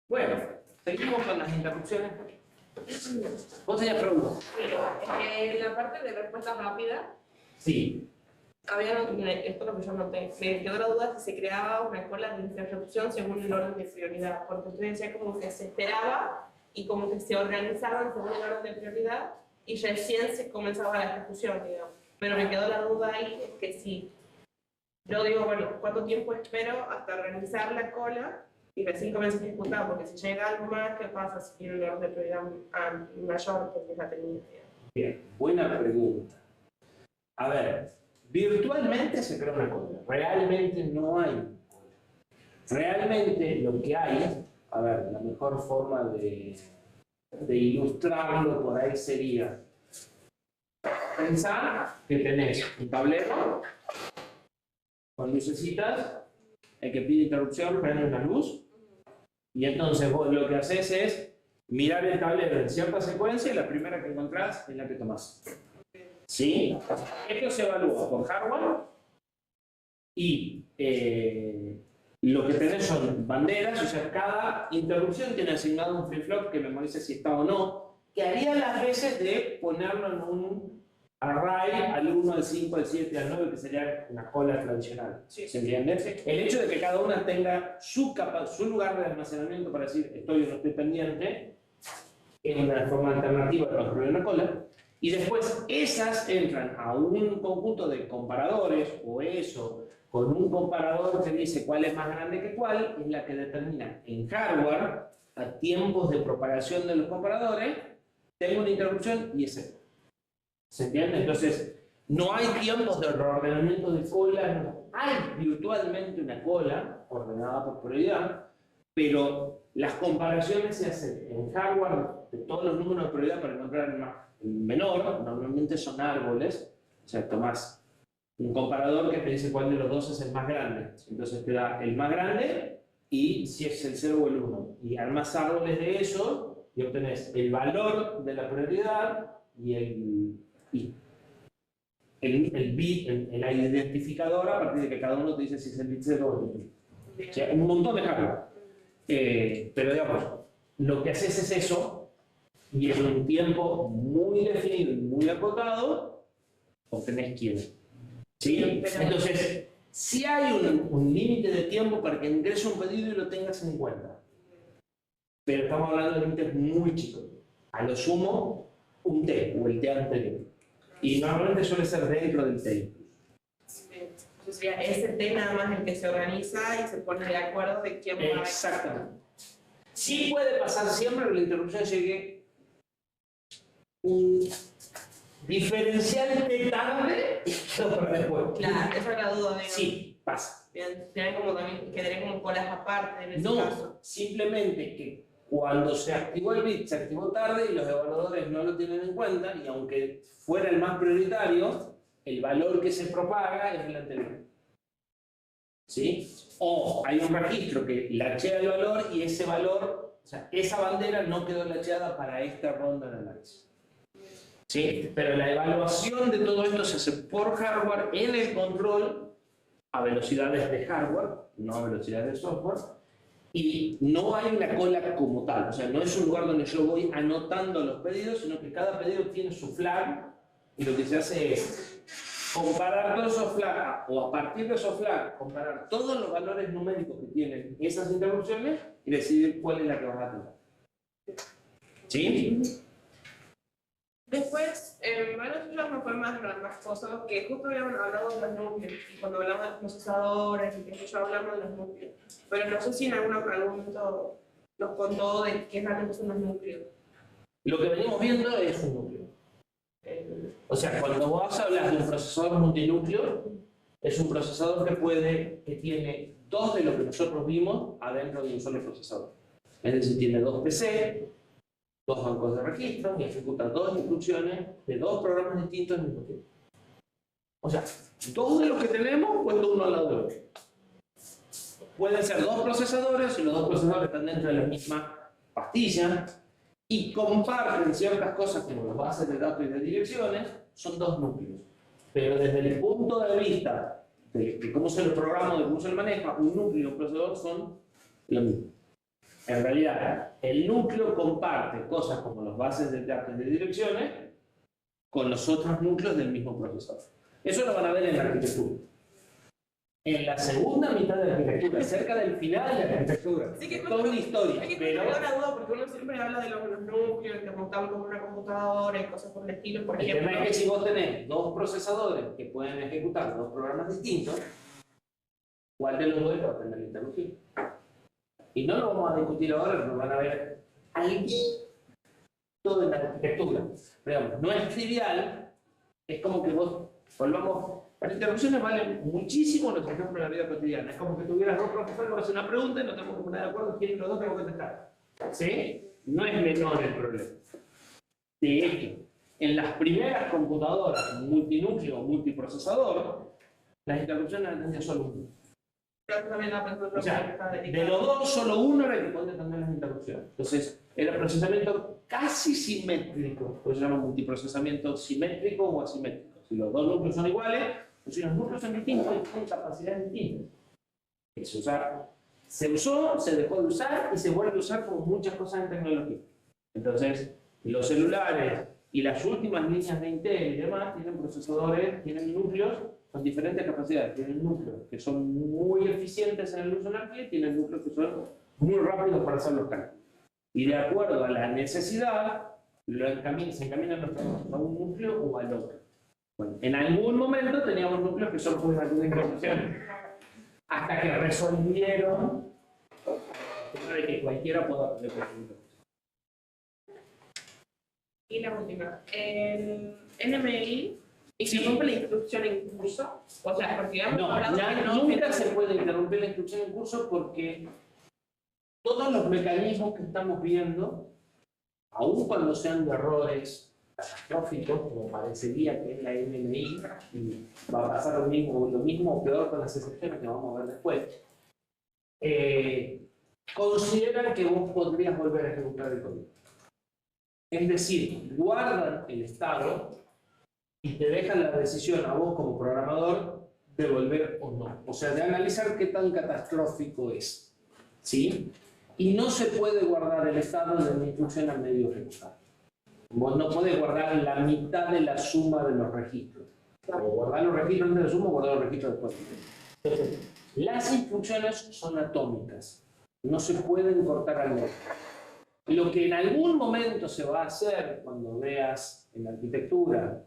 Bueno, seguimos con las interrupciones. ¿Vos tenías preguntas? En la parte de respuesta rápida, Sí. esto es lo que yo noté, me quedó la duda si se creaba una cola de interrupción según el orden de prioridad, porque usted decía como que se esperaba y como que se organizaban según el orden de prioridad y recién se comenzaba la ejecución, digamos. Pero me quedó la duda ahí, es que si yo digo, bueno, ¿cuánto tiempo espero hasta organizar la cola y recién comienzo a ejecutar? Porque si llega algo más, ¿qué pasa si tiene un orden de prioridad mayor que la tenía? Bien, buena pregunta. A ver, virtualmente se crea una cola. Realmente no hay una cola. Realmente lo que hay, a ver, la mejor forma de ilustrarlo por ahí sería pensar que tenés un tablero con lucecitas, el que pide interrupción prende una luz, y entonces vos lo que haces es mirar el tablero en cierta secuencia y la primera que encontrás es la que tomás. ¿Sí? Esto se evalúa por hardware y lo que tenés son banderas, o sea, cada interrupción tiene asignado un flip-flop que memorice si está o no, que haría las veces de ponerlo en un array al 1, al 5, al 7, al 9, que sería una cola tradicional. Sí. ¿Se entiende? El hecho de que cada una tenga su lugar de almacenamiento para decir estoy o no estoy pendiente, es una forma alternativa de construir una cola. Y después esas entran a un conjunto de comparadores, o eso, con un comparador que dice cuál es más grande que cuál, es la que determina en hardware, a tiempos de propagación de los comparadores, tengo una interrupción y es esto. ¿Se entiende? Entonces, no hay tiempos de reordenamiento de cola, no. Hay virtualmente una cola ordenada por prioridad, pero las comparaciones se hacen en hardware de todos los números de prioridad para encontrar el menor, normalmente son árboles, o sea, tomás un comparador que te dice cuál de los dos es el más grande, entonces te da el más grande y si es el 0 o el 1, y armas árboles de eso y obtenés el valor de la prioridad y el bit, la identificadora a partir de que cada uno te dice si es el bit 0 o el bit 1. O sea, un montón de hardware. Pero digamos, lo que haces es eso, y en un tiempo muy definido y muy acotado, obtenés quién. ¿Sí? Entonces, si hay un límite de tiempo para que ingrese un pedido y lo tengas en cuenta. Pero estamos hablando de límites muy chicos. A lo sumo, un T o el T anterior. Y normalmente suele ser dentro del T. O sea, ese T nada más el que se organiza y se pone de acuerdo de quién va a... Exactamente. Sí puede pasar siempre que la interrupción llegue un diferencial de tarde para después. Claro, esa es la duda, digamos. Sí, pasa. Bien, quedaría como colas aparte en ese No, caso. simplemente que cuando se activó el bit, se activó tarde y los evaluadores no lo tienen en cuenta, y aunque fuera el más prioritario, el valor que se propaga es el anterior. ¿Sí? O hay un registro que lachea el valor y ese valor, o sea, esa bandera no quedó lacheada para esta ronda de análisis. ¿Sí? Pero la evaluación de todo esto se hace por hardware en el control a velocidades de hardware, no a velocidades de software, y no hay una cola como tal, o sea, no es un lugar donde yo voy anotando los pedidos, sino que cada pedido tiene su flag, y lo que se hace es comparar todos esos flags, o a partir de esos flags, comparar todos los valores numéricos que tienen esas interrupciones y decidir cuál es la que vas a tener. ¿Sí? Después, bueno, eso ya no fue más cosas que justo habíamos hablado de los núcleos, y cuando hablamos de los procesadores, y que yo hablamos de los núcleos, pero no sé si en algún momento nos contó de qué realmente son los núcleos. Lo que venimos viendo es un núcleo. O sea, cuando vos hablas de un procesador multinúcleo, es un procesador que tiene dos de lo que nosotros vimos adentro de un solo procesador. Es decir, tiene dos PC, dos bancos de registro y ejecuta dos instrucciones de dos programas distintos al mismo tiempo. O sea, dos de los que tenemos puestos uno al lado del otro. Pueden ser dos procesadores y los dos procesadores están dentro de la misma pastilla y comparten ciertas cosas como las bases de datos y de direcciones, son dos núcleos. Pero desde el punto de vista de cómo se lo programa, de cómo se lo maneja, un núcleo y un procesador son lo mismo. En realidad, el núcleo comparte cosas como las bases de datos de direcciones con los otros núcleos del mismo procesador. Eso lo van a ver en la arquitectura. En la segunda mitad de la arquitectura, cerca del final de la arquitectura, Sí, que toda una historia, pero pero una duda, porque uno siempre habla de los núcleos, que montarlo como una computadora y cosas por el estilo, por el ejemplo. tema es que si vos tenés dos procesadores que pueden ejecutar dos programas distintos, ¿cuál de los dos va a tener la interrupción? Y no lo vamos a discutir ahora, nos van a ver algo en la arquitectura. Pero digamos, no es trivial, es como que vos volvamos. Las interrupciones valen muchísimo en nuestro ejemplo en la vida cotidiana. Es como que tuvieras dos profesores que hacen una pregunta y no tenemos que poner de acuerdo quién de los dos tengo que contestar. ¿Sí? No es menor el problema. De hecho, en las primeras computadoras multinúcleo o multiprocesador, las interrupciones las tenía solo uno. O sea, de los dos, solo uno era el que podía tener las interrupciones. Entonces, era procesamiento casi simétrico, pues se llama multiprocesamiento simétrico o asimétrico. Si los dos núcleos son iguales, o si los núcleos son distintos, tienen capacidades distintas. Eso, o sea, se usó, se dejó de usar y se vuelve a usar como muchas cosas en tecnología. Entonces, los celulares y las últimas líneas de Intel y demás tienen procesadores, tienen núcleos con diferentes capacidades. Tienen núcleos que son muy eficientes en el uso de energía y tienen núcleos que son muy rápidos para hacer los cálculos. Y de acuerdo a la necesidad, se encaminan los trabajos a un núcleo o al otro. Bueno, en algún momento teníamos núcleos que solo podían hacer información, hasta que resolvieron de que cualquiera pueda hacer información. Y la última, el NMI interrumpe la instrucción en curso. O sea, porque hemos hablado que nunca se puede interrumpir la instrucción en curso porque todos los mecanismos que estamos viendo, aun cuando sean de errores catastróficos, como parecería que es la NMI, y va a pasar lo mismo o peor con las excepciones que vamos a ver después, consideran que vos podrías volver a ejecutar el código. Es decir, guardan el estado y te dejan la decisión a vos como programador de volver o no. O sea, de analizar qué tan catastrófico es. ¿Sí? Y no se puede guardar el estado de una instrucción a medio ejecutar. Vos no podés guardar la mitad de la suma de los registros. O guardar los registros antes de la suma o guardar los registros después. Entonces, las instrucciones son atómicas. No se pueden cortar al medio. Lo que en algún momento se va a hacer cuando veas en la arquitectura,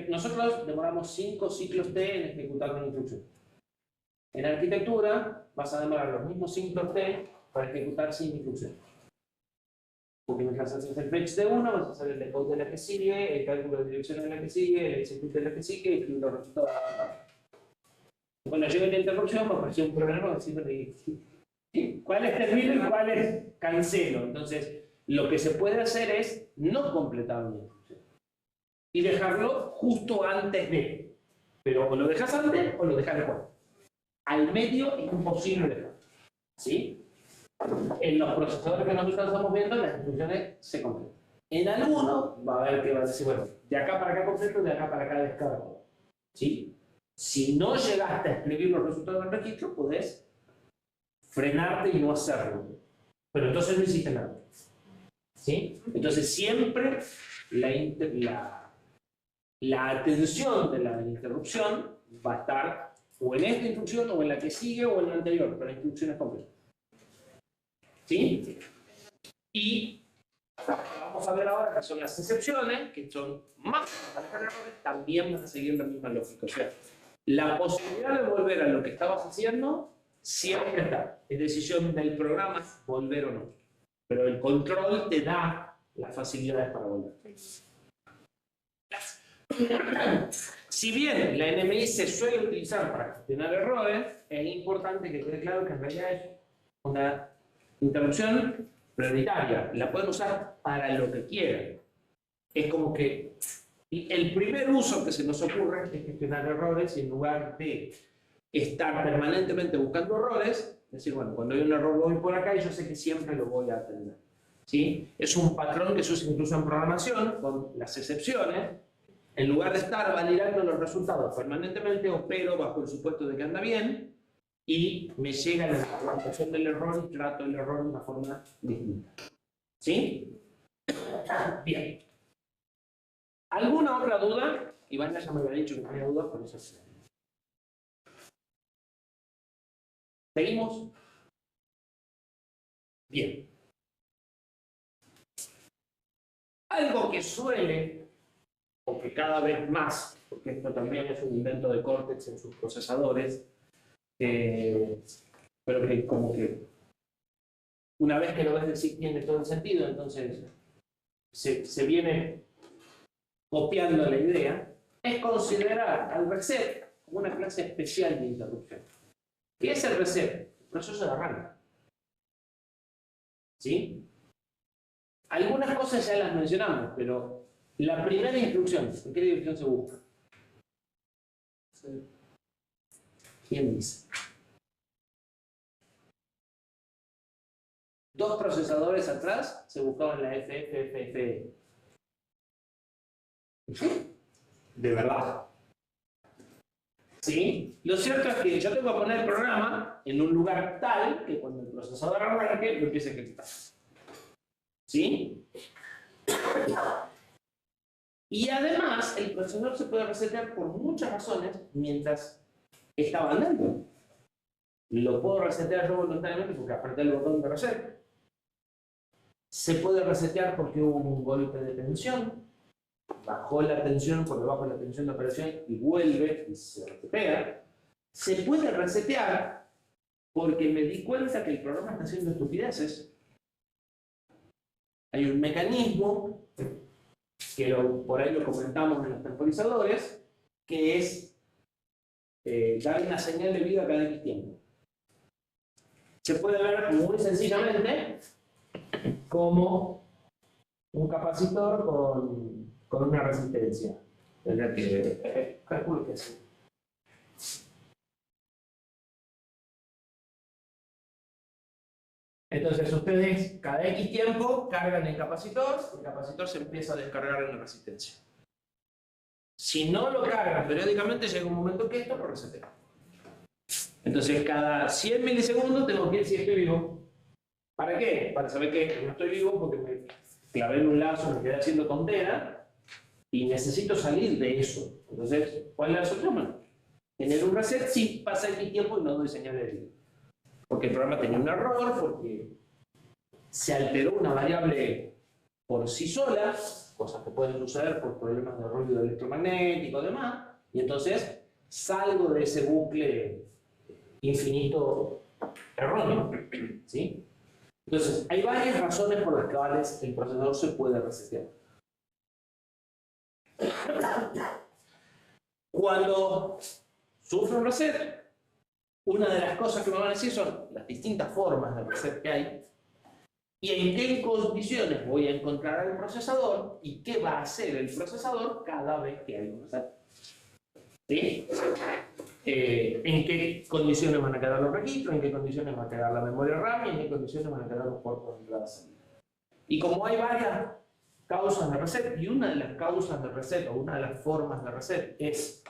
nosotros demoramos 5 ciclos T en ejecutar una instrucción. En arquitectura vas a demorar los mismos ciclos T para ejecutar 5 instrucciones. Porque mientras haces el fetch de uno, vas a hacer el decode de la que sigue, el cálculo de dirección de la que sigue, el execute de la que sigue y los resultados de la que sigue. Cuando llegue la interrupción, me apareció un programa diciéndole cuáles termino y cuáles cancelo. Entonces, lo que se puede hacer es no completar una instrucción y dejarlo justo antes de. Pero o lo dejas antes o lo dejas después. Al medio es imposible dejar. ¿Sí? En los procesadores que nosotros estamos viendo, las instrucciones se completan. En algunos va a haber que va a decir, bueno, de acá para acá completo, de acá para acá descargo. ¿Sí? Si no llegaste a escribir los resultados del registro, podés frenarte y no hacerlo. Pero entonces no hiciste nada. ¿Sí? Entonces siempre la atención de la interrupción va a estar o en esta instrucción o en la que sigue o en la anterior, pero la instrucción es completa. ¿Sí? Y vamos a ver ahora que son las excepciones, que son más para manejar errores, también van a seguir la misma lógica. O sea, la posibilidad de volver a lo que estabas haciendo siempre está. Es decisión del programa volver o no. Pero el control te da las facilidades para volver. Si bien la NMI se suele utilizar para gestionar errores, es importante que quede claro que en realidad es una interrupción prioritaria. La pueden usar para lo que quieran. Es como que el primer uso que se nos ocurre es gestionar errores y en lugar de estar permanentemente buscando errores, decir, bueno, cuando hay un error voy por acá y yo sé que siempre lo voy a atender. ¿Sí? Es un patrón que se usa incluso en programación con las excepciones. En lugar de estar validando los resultados permanentemente, opero bajo el supuesto de que anda bien y me llega la documentación del error y trato el error de una forma distinta. ¿Sí? Bien. ¿Alguna otra duda? Iván ya me había dicho que tenía dudas, por eso. ¿Seguimos? Bien. Algo que suele, o que cada vez más, porque esto también es un invento de Cortex en sus procesadores, pero que como que una vez que lo ves decir tiene todo el sentido, entonces se viene copiando la idea, es considerar al reset como una clase especial de interrupción. ¿Qué es el reset? El proceso de arranque. ¿Sí? Algunas cosas ya las mencionamos, pero la primera instrucción, ¿en qué dirección se busca? ¿Quién dice? Dos procesadores atrás se buscaban la FFFF. De verdad. ¿Sí? Lo cierto es que yo tengo que poner el programa en un lugar tal que cuando el procesador arranque lo empiece a ejecutar. ¿Sí? Y además, el procesador se puede resetear por muchas razones mientras estaba andando. Lo puedo resetear yo voluntariamente porque apreté el botón de reset. Se puede resetear porque hubo un golpe de tensión. Bajó la tensión por debajo de la tensión de operación y vuelve y se resetea. Se puede resetear porque me di cuenta que el programa está haciendo estupideces. Hay un mecanismo que por ahí lo comentamos en los temporizadores, que es dar una señal de vida cada X tiempo. Se puede ver muy sencillamente como un capacitor con una resistencia. Tendrá que calculo que sí. Entonces ustedes cada X tiempo cargan el capacitor se empieza a descargar en la resistencia. Si no lo cargan periódicamente, llega un momento que esto lo resetea. Entonces cada 100 milisegundos tengo que ver si estoy vivo. ¿Para qué? Para saber que no estoy vivo porque me clavé en un lazo, me quedé haciendo tontera y necesito salir de eso. Entonces, ¿cuál es la solución? Tener un reset si pasa X tiempo y no doy señal de vida. Porque el programa tenía un error, porque se alteró una variable por sí sola, cosas que pueden suceder por problemas de ruido electromagnético y demás, y entonces salgo de ese bucle infinito erróneo. ¿Sí? Entonces, hay varias razones por las cuales el procesador se puede resetear. Cuando sufre un reset, una de las cosas que me van a decir son las distintas formas de reset que hay y en qué condiciones voy a encontrar al procesador y qué va a hacer el procesador cada vez que hay un reset. ¿Sí? En qué condiciones van a quedar los registros, en qué condiciones va a quedar la memoria RAM y en qué condiciones van a quedar los puertos de entrada y salida. Y como hay varias causas de reset, y una de las causas de reset o una de las formas de reset es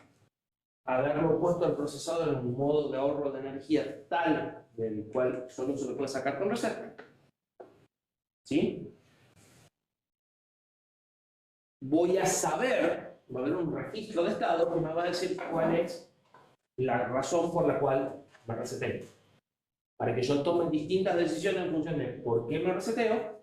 haberlo puesto al procesador en un modo de ahorro de energía tal del cual solo se lo puede sacar con reset. ¿Sí? Voy a saber, va a haber un registro de estado que me va a decir cuál es la razón por la cual me reseteo. Para que yo tome distintas decisiones en función de por qué me reseteo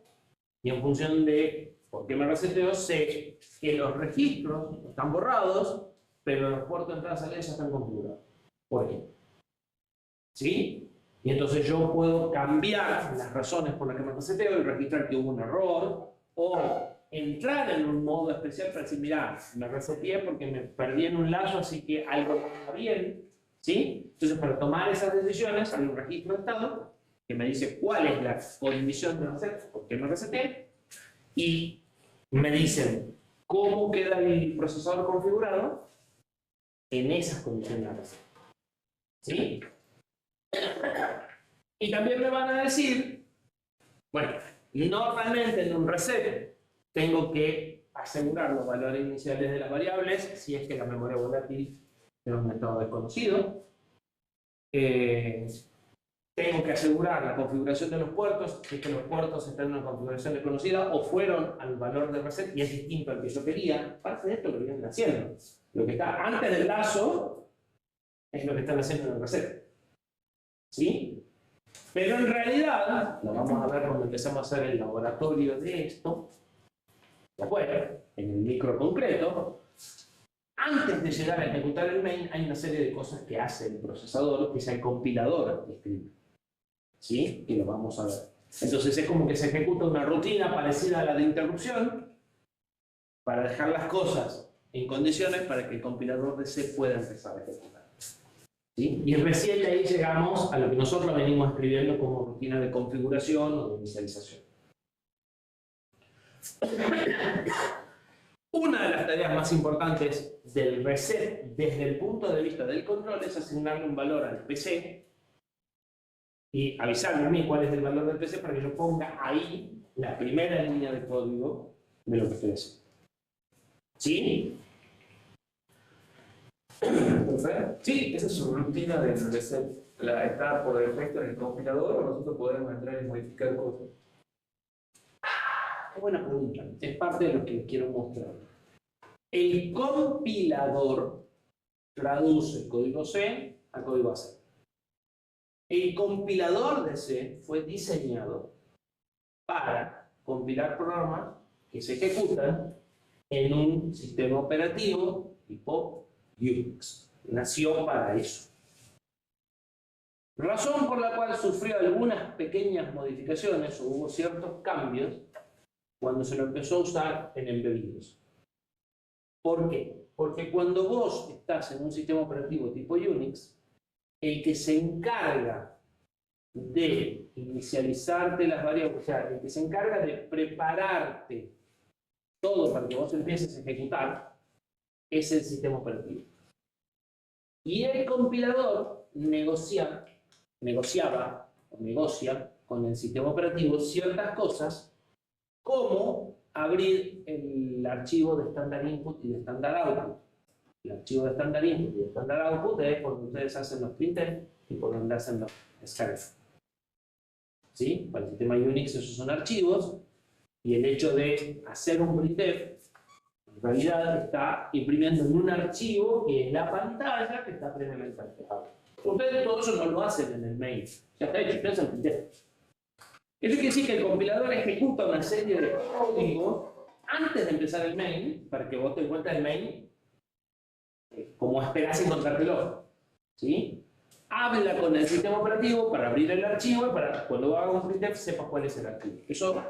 y en función de por qué me reseteo sé que los registros están borrados pero los puertos de entrada y salida ya están configurados. ¿Por qué? ¿Sí? Y entonces yo puedo cambiar las razones por las que me reseteo y registrar que hubo un error o entrar en un modo especial para decir, mira, me reseteé porque me perdí en un lazo, así que algo no está bien. ¿Sí? Entonces, para tomar esas decisiones hay un registro de estado que me dice cuál es la condición de reset, por qué me reseteé, y me dicen cómo queda el procesador configurado en esas condiciones. ¿Sí? Y también me van a decir, bueno, normalmente en un reset tengo que asegurar los valores iniciales de las variables si es que la memoria volátil es un estado desconocido. tengo que asegurar la configuración de los puertos, si es que los puertos están en una configuración desconocida o fueron al valor de reset y es distinto al que yo quería. Parte de esto lo vienen haciendo. Lo que está antes del lazo es lo que están haciendo en el reset. ¿Sí? Pero en realidad, lo vamos a ver cuando empezamos a hacer el laboratorio de esto, después, en el micro concreto, antes de llegar a ejecutar el main, hay una serie de cosas que hace el procesador, que es el compilador que escribe. ¿Sí? Y lo vamos a ver. Entonces es como que se ejecuta una rutina parecida a la de interrupción para dejar las cosas en condiciones para que el compilador de C pueda empezar a ejecutar. ¿Sí? Y recién de ahí llegamos a lo que nosotros venimos escribiendo como rutina de configuración o de inicialización. Una de las tareas más importantes del reset desde el punto de vista del control es asignarle un valor al PC y avisarme a mí cuál es el valor del PC para que yo ponga ahí la primera línea de código de lo que estoy haciendo. ¿Sí? Sí, esa es su rutina de reset. ¿Está por defecto en el compilador o nosotros podemos entrar y modificar cosas? Qué buena pregunta. Es parte de lo que quiero mostrar. El compilador traduce el código C a código C. El compilador de C fue diseñado para compilar programas que se ejecutan en un sistema operativo tipo Unix. Nació para eso. Razón por la cual sufrió algunas pequeñas modificaciones o hubo ciertos cambios cuando se lo empezó a usar en embebidos. ¿Por qué? Porque cuando vos estás en un sistema operativo tipo Unix, el que se encarga de inicializarte las variables, o sea, el que se encarga de prepararte todo para que vos empieces a ejecutar, es el sistema operativo. Y el compilador negocia con el sistema operativo ciertas cosas, como abrir el archivo de standard input y de standard output. El archivo de standard input y de standard output es por donde ustedes hacen los printf y por donde hacen los scanf. ¿Sí? Para el sistema Unix esos son archivos, y el hecho de hacer un printf en realidad está imprimiendo en un archivo que es la pantalla que está previamente alojada. Ustedes todo eso no lo hacen en el main, ya está hecho, ustedes hacen printf. Eso quiere decir que el compilador ejecuta una serie de código antes de empezar el main, para que vos te encuentres el main como esperás encontrártelo. ¿Sí? Habla con el sistema operativo para abrir el archivo y para cuando haga un printf sepas cuál es el archivo. Eso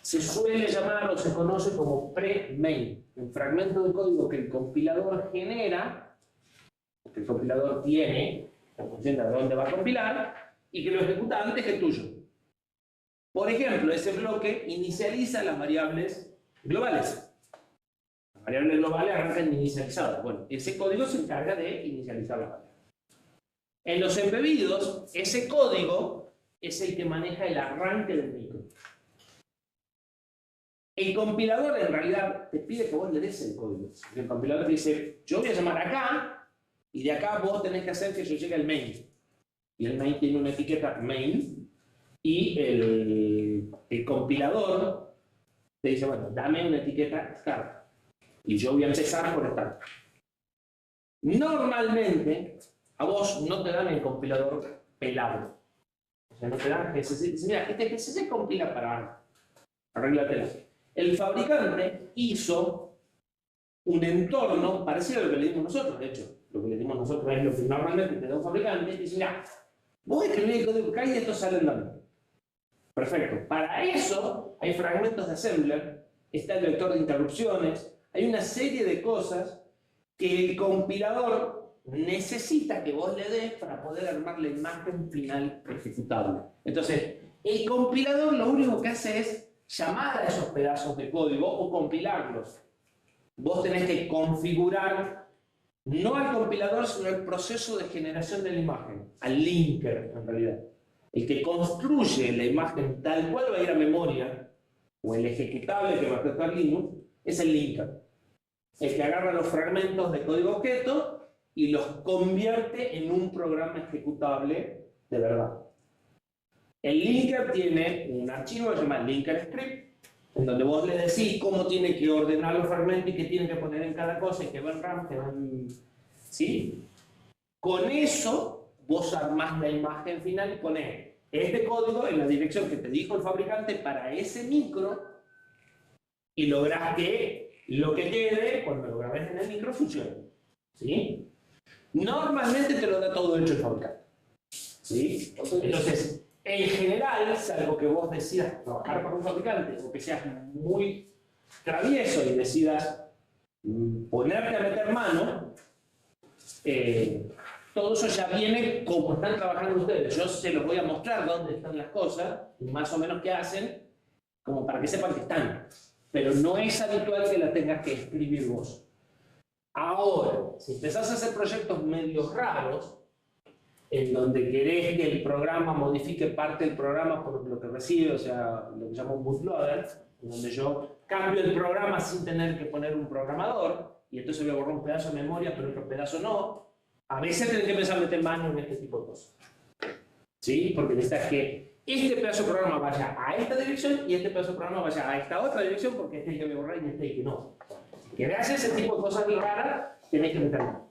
se suele llamar o se conoce como pre-main, un fragmento de código que el compilador genera, que el compilador tiene, en función de dónde va a compilar, y que lo ejecuta antes que el tuyo. Por ejemplo, ese bloque inicializa las variables globales. Las variables globales arrancan inicializadas. Bueno, ese código se encarga de inicializar las variables. En los embebidos, ese código es el que maneja el arranque del micro. El compilador en realidad te pide que vos le des el código. El compilador te dice, yo voy a llamar acá, y de acá vos tenés que hacer que yo llegue al main. Y el main tiene una etiqueta main, y el compilador te dice, bueno, dame una etiqueta start. Y yo voy a empezar por start. Normalmente, a vos no te dan el compilador pelado. O sea, no te dan GCC. Mira, este GCC compila para arreglatela. El fabricante hizo un entorno parecido a lo que le dimos nosotros. De hecho, lo que le dimos nosotros es lo que normalmente te da un fabricante. Y dice, mira, vos escribís el código acá y esto sale en la. Perfecto. Para eso hay fragmentos de assembler, está el vector de interrupciones, hay una serie de cosas que el compilador necesita que vos le des para poder armar la imagen final ejecutable. Entonces, el compilador lo único que hace es llamar a esos pedazos de código o compilarlos. Vos tenés que configurar no al compilador, sino el proceso de generación de la imagen, al linker en realidad. El que construye la imagen tal cual va a ir a memoria, o el ejecutable que va a ejecutar Linux, es el linker. El que agarra los fragmentos de código objeto y los convierte en un programa ejecutable de verdad. El linker tiene un archivo que se llama linker script, en donde vos le decís cómo tiene que ordenar los fragmentos y qué tiene que poner en cada cosa y qué va en RAM, qué va en... ¿Sí? Con eso vos armás la imagen final y ponés este código en la dirección que te dijo el fabricante para ese micro y lográs que lo que quede, cuando lo grabes en el micro, funcione. ¿Sí? Normalmente te lo da todo hecho el fabricante. ¿Sí? Entonces, en general, salvo que vos decidas trabajar con un fabricante o que seas muy travieso y decidas ponerte a meter mano, todo eso ya viene como están trabajando ustedes. Yo se los voy a mostrar dónde están las cosas y más o menos qué hacen, como para que sepan que están. Pero no es habitual que la tengas que escribir vos. Ahora, si empezás a hacer proyectos medios raros, en donde querés que el programa modifique parte del programa por lo que recibe, o sea, lo que llamo un bootloader, en donde yo cambio el programa sin tener que poner un programador, y entonces voy a borrar un pedazo de memoria, pero otro pedazo no. A veces tenés que empezar a meter mano en este tipo de cosas. ¿Sí? Porque necesitas que este pedazo de programa vaya a esta dirección y este pedazo de programa vaya a esta otra dirección, porque este hay que voy a borrar y este hay que no. Que veas ese tipo de cosas raras, tenés que meter mano.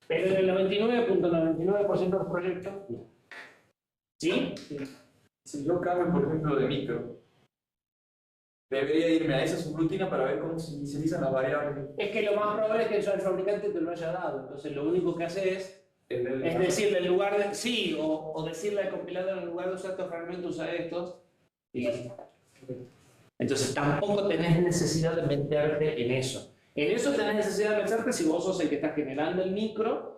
Pero en el 99.99% de los proyectos, no. ¿Sí? Si yo cambio, por ejemplo, de micro, debería irme a esa subrutina para ver cómo se inicializan las variables. Es que lo más probable es que el fabricante te lo haya dado. Entonces lo único que hace es decirle en lugar de... Sí, o decirle al compilador en lugar de usar estos fragmentos, usa estos. Y entonces tampoco tenés necesidad de meterte en eso. En eso tenés necesidad de meterte si vos sos el que está generando el micro,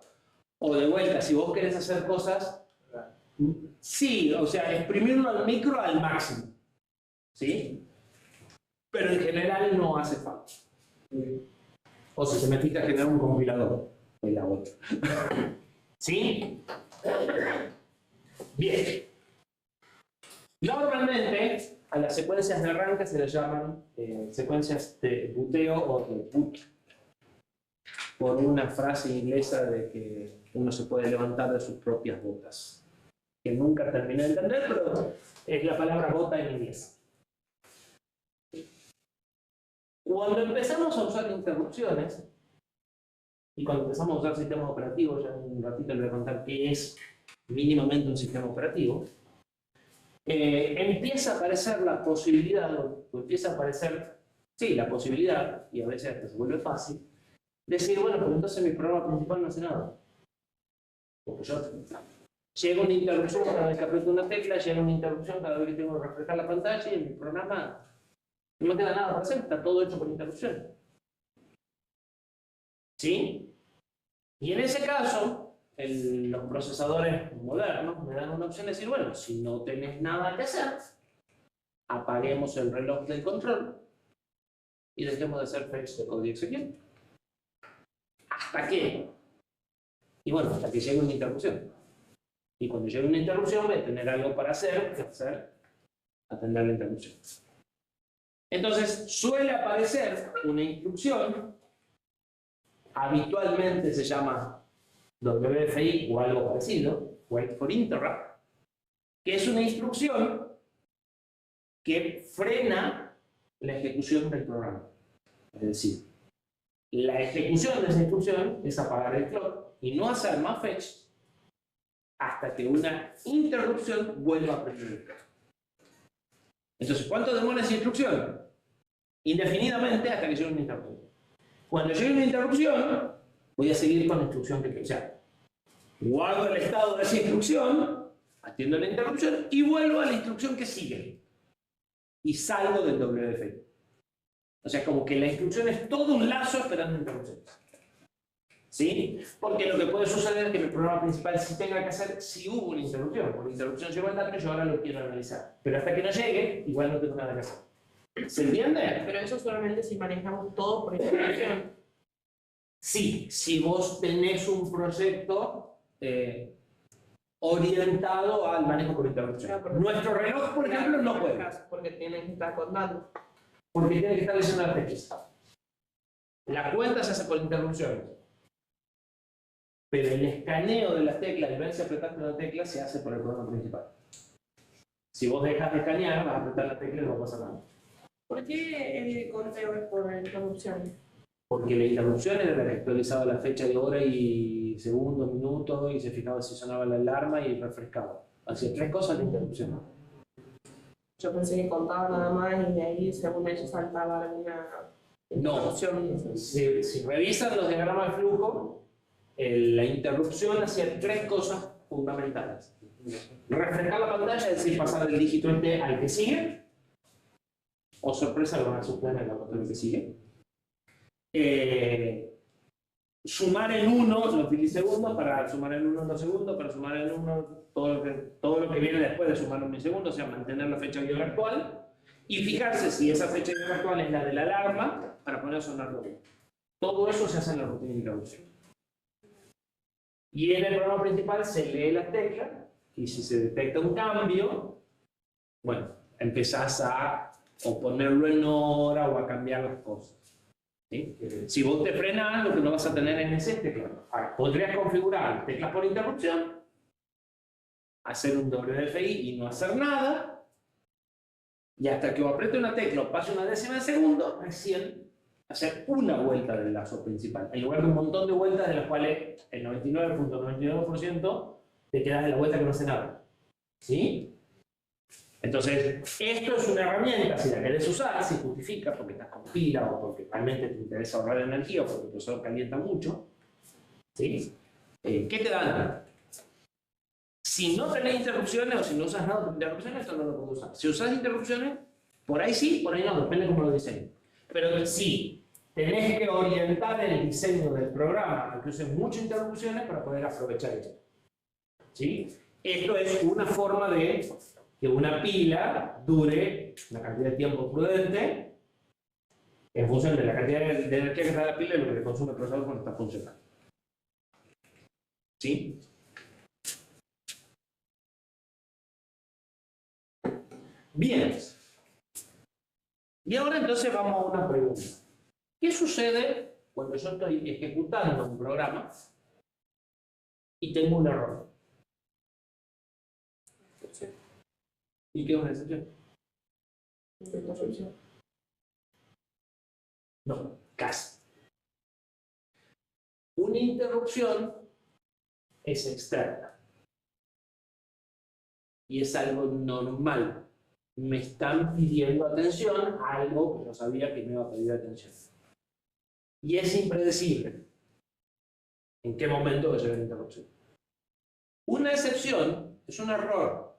o de vuelta, si vos querés hacer cosas... Sí, o sea, exprimirlo al micro al máximo. ¿Sí? Pero en general no hace falta. O si te metiste a generar un compilador, o la otra. ¿Sí? Bien. Normalmente a las secuencias de arranque se les llaman secuencias de buteo o de boot. Por una frase inglesa de que uno se puede levantar de sus propias botas. Que nunca terminé de entender, pero es la palabra bota en inglés. Cuando empezamos a usar interrupciones, y cuando empezamos a usar sistemas operativos, ya en un ratito les voy a contar qué es mínimamente un sistema operativo, empieza a aparecer la posibilidad, o empieza a aparecer, sí, la posibilidad, y a veces hasta se vuelve fácil, decir, bueno, pero entonces mi programa principal no hace nada. Porque yo llega una interrupción cada vez que aprieto una tecla, llega una interrupción cada vez que tengo que refrescar la pantalla y en mi programa no me queda nada para hacer, está todo hecho por interrupción. ¿Sí? Y en ese caso, los procesadores modernos me dan una opción de decir, bueno, si no tenés nada que hacer, apaguemos el reloj del control y dejemos de hacer fetch de código execution. ¿Hasta qué? Y bueno, hasta que llegue una interrupción. Y cuando llegue una interrupción voy a tener algo para hacer, que hacer, atender la interrupción. Entonces, suele aparecer una instrucción, habitualmente se llama WFI o algo parecido, Wait for Interrupt, que es una instrucción que frena la ejecución del programa. Es decir, la ejecución de esa instrucción es apagar el clock y no hacer más fetch hasta que una interrupción vuelva a prender el clock. Entonces, ¿cuánto demora esa instrucción? Indefinidamente hasta que llegue una interrupción. Cuando llegue una interrupción, voy a seguir con la instrucción que quiero. O sea, guardo el estado de esa instrucción, atiendo la interrupción y vuelvo a la instrucción que sigue. Y salgo del WFI. O sea, como que la instrucción es todo un lazo esperando interrupciones. ¿Sí? Porque lo que puede suceder es que el programa principal sí tenga que hacer si hubo una interrupción. Porque la interrupción llegó al dato y yo ahora lo quiero analizar. Pero hasta que no llegue, igual no tengo nada que hacer. ¿Se entiende? Pero eso solamente si manejamos todo por interrupción. Sí, si vos tenés un proyecto orientado al manejo por interrupción. Nuestro reloj, por ejemplo, no puede. Porque tiene que estar contando. Porque tiene que estar leyendo las fechas. La cuenta se hace por interrupciones. pero el escaneo de las teclas, y ver si apretaste una tecla, se hace por el programa principal. Si vos dejas de escanear, vas a apretar la tecla y no va a pasar nada. ¿Por qué el conteo es por interrupción? Porque la interrupción era la que actualizaba la fecha de hora y segundos, minutos, y se fijaba si sonaba la alarma y refrescaba. Hacía 3 cosas de interrupción. Yo pensé que contaba nada más y de ahí, según ellos, saltaba alguna No, interrupción. si revisan los diagramas de flujo, la interrupción hacía 3 cosas fundamentales. Refrescar la pantalla, es decir, pasar del dígito este al que sigue, o sorpresa, lo van a suponer en la pantalla que sigue. Sumar en 1 los milisegundos, para sumar en 1 los segundos, para sumar en 1 todo lo que viene después de sumar un milisegundo, o sea, mantener la fecha de hora actual, y fijarse si esa fecha de hora actual es la de la alarma, para poner a sonar luego. Todo eso se hace en la rutina de interrupción. Y en el programa principal se lee las teclas, y si se detecta un cambio, bueno, empezás a o ponerlo en hora o a cambiar las cosas. ¿Sí? Si vos te frenás, lo que no vas a tener es ese teclado. Ahora, podrías configurar teclas por interrupción, hacer un WDFI y no hacer nada, y hasta que vos apriete una tecla o pase una décima de segundo, recién hacer una vuelta del lazo principal, en lugar de un montón de vueltas de las cuales el 99.99% te quedas en la vuelta que no hace nada. ¿Sí? Entonces, esto es una herramienta, si la querés usar, si justifica porque estás con pila o porque realmente te interesa ahorrar energía o porque el procesador calienta mucho, ¿sí? ¿Qué te dan? Si no tenés interrupciones o si no usas nada con interrupciones, esto no lo puedes usar. Si usas interrupciones, por ahí sí, por ahí no, depende cómo lo diseñes. Pero sí, tenés que orientar el diseño del programa a que uses muchas interrupciones para poder aprovechar esto. ¿Sí? Esto es una forma de que una pila dure una cantidad de tiempo prudente en función de la cantidad de energía que da la pila y lo que le consume el procesador cuando está funcionando. ¿Sí? Bien. Y ahora entonces vamos a una pregunta. ¿Qué sucede cuando yo estoy ejecutando un programa y tengo un error? ¿Y qué es una excepción? Interrupción. No, casi. Una interrupción es externa y es algo normal. Me están pidiendo atención a algo que yo sabía que me iba a pedir atención. Y es impredecible en qué momento va a llegar la interrupción. Una excepción es un error.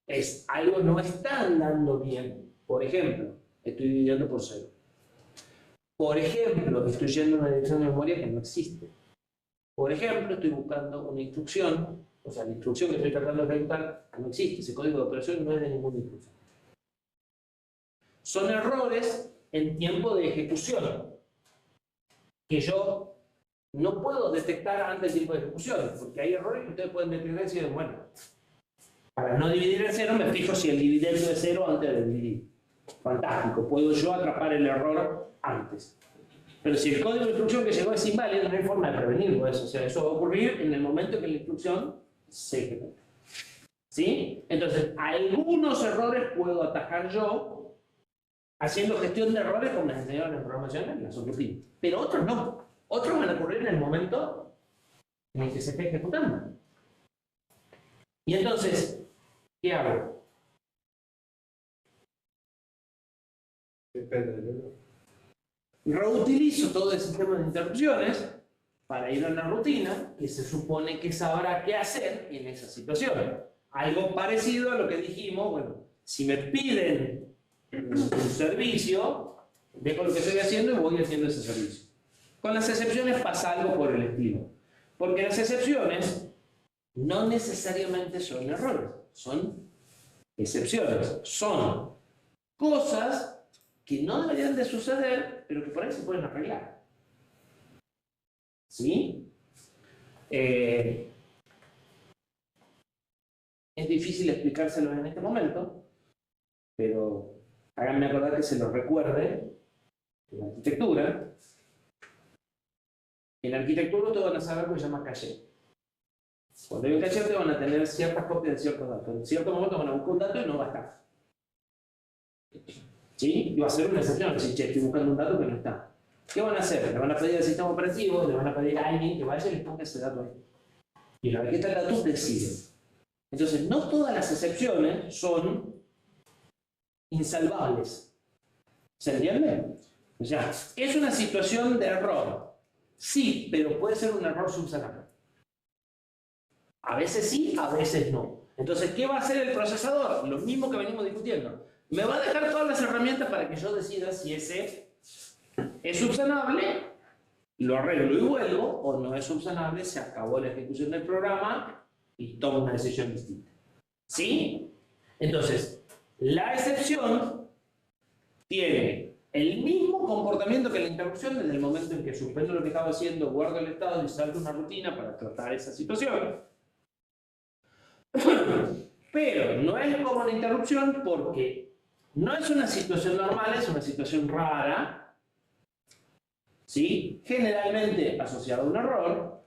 Es algo no está andando bien. Por ejemplo, estoy dividiendo por 0. Por ejemplo, estoy yendo a una dirección de memoria que no existe. Por ejemplo, estoy buscando una instrucción, o sea, la instrucción que estoy tratando de ejecutar no existe, ese código de operación no es de ninguna instrucción. Son errores en tiempo de ejecución que yo no puedo detectar antes del tiempo de ejecución, porque hay errores que ustedes pueden detectar y decir, bueno, para no dividir en 0 me fijo si el dividendo es 0 antes de dividir. Fantástico, puedo yo atrapar el error antes. Pero si el código de instrucción que llegó es inválido, no hay forma de prevenirlo eso. O sea, eso va a ocurrir en el momento en que la instrucción se ejecuta. ¿Sí? Entonces, algunos errores puedo atajar yo haciendo gestión de errores como les enseñaron en programación en la subrutina. Pero otros no. Otros van a ocurrir en el momento en el que se esté ejecutando. Y entonces, ¿qué hago? Depende del error. Reutilizo todo el sistema de interrupciones para ir a una rutina que se supone que sabrá qué hacer en esa situación. Algo parecido a lo que dijimos, bueno, si me piden un servicio, dejo lo que estoy haciendo y voy haciendo ese servicio. Con las excepciones pasa algo por el estilo. Porque las excepciones no necesariamente son errores, son excepciones. Son cosas que no deberían de suceder, pero que por ahí se pueden arreglar. ¿Sí? Es difícil explicárselo en este momento, pero háganme acordar que se los recuerde en la arquitectura. En arquitectura te van a saber algo que se llama caché. Cuando hay un caché te van a tener ciertas copias de ciertos datos. En cierto momento van a buscar un dato y no va a estar. ¿Sí? Y va a ser una excepción. Si estoy buscando un dato que no está. ¿Qué van a hacer? Le van a pedir al sistema operativo, le van a pedir a alguien que vaya y le ponga ese dato ahí. Y una vez que está el dato, decide. Entonces, no todas las excepciones son insalvables. ¿Se entiende? O sea, es una situación de error. Sí, pero puede ser un error subsanable. A veces sí, a veces no. Entonces, ¿qué va a hacer el procesador? Lo mismo que venimos discutiendo. Me va a dejar todas las herramientas para que yo decida si ese es subsanable, lo arreglo y vuelvo, o no es subsanable, se acabó la ejecución del programa y tomo una decisión distinta. ¿Sí? Entonces, la excepción tiene el mismo comportamiento que la interrupción desde el momento en que suspendo lo que estaba haciendo, guardo el estado y salto una rutina para tratar esa situación. Pero no es como la interrupción porque no es una situación normal, es una situación rara, ¿sí? Generalmente asociada a un error,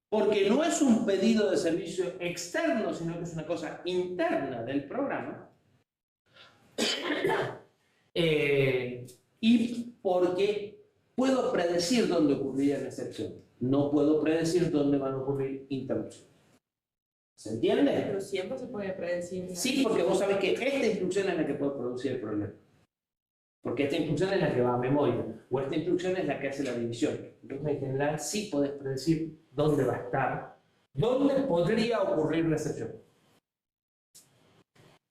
porque no es un pedido de servicio externo, sino que es una cosa interna del programa. Y porque puedo predecir dónde ocurriría la excepción. No puedo predecir dónde van a ocurrir interrupciones. ¿Se entiende? Pero siempre se puede predecir. Sí, porque vos sabés que esta instrucción es la que puede producir el problema. Porque esta instrucción es la que va a memoria, o esta instrucción es la que hace la división. Entonces, en general, sí podés predecir dónde va a estar, dónde podría ocurrir la excepción.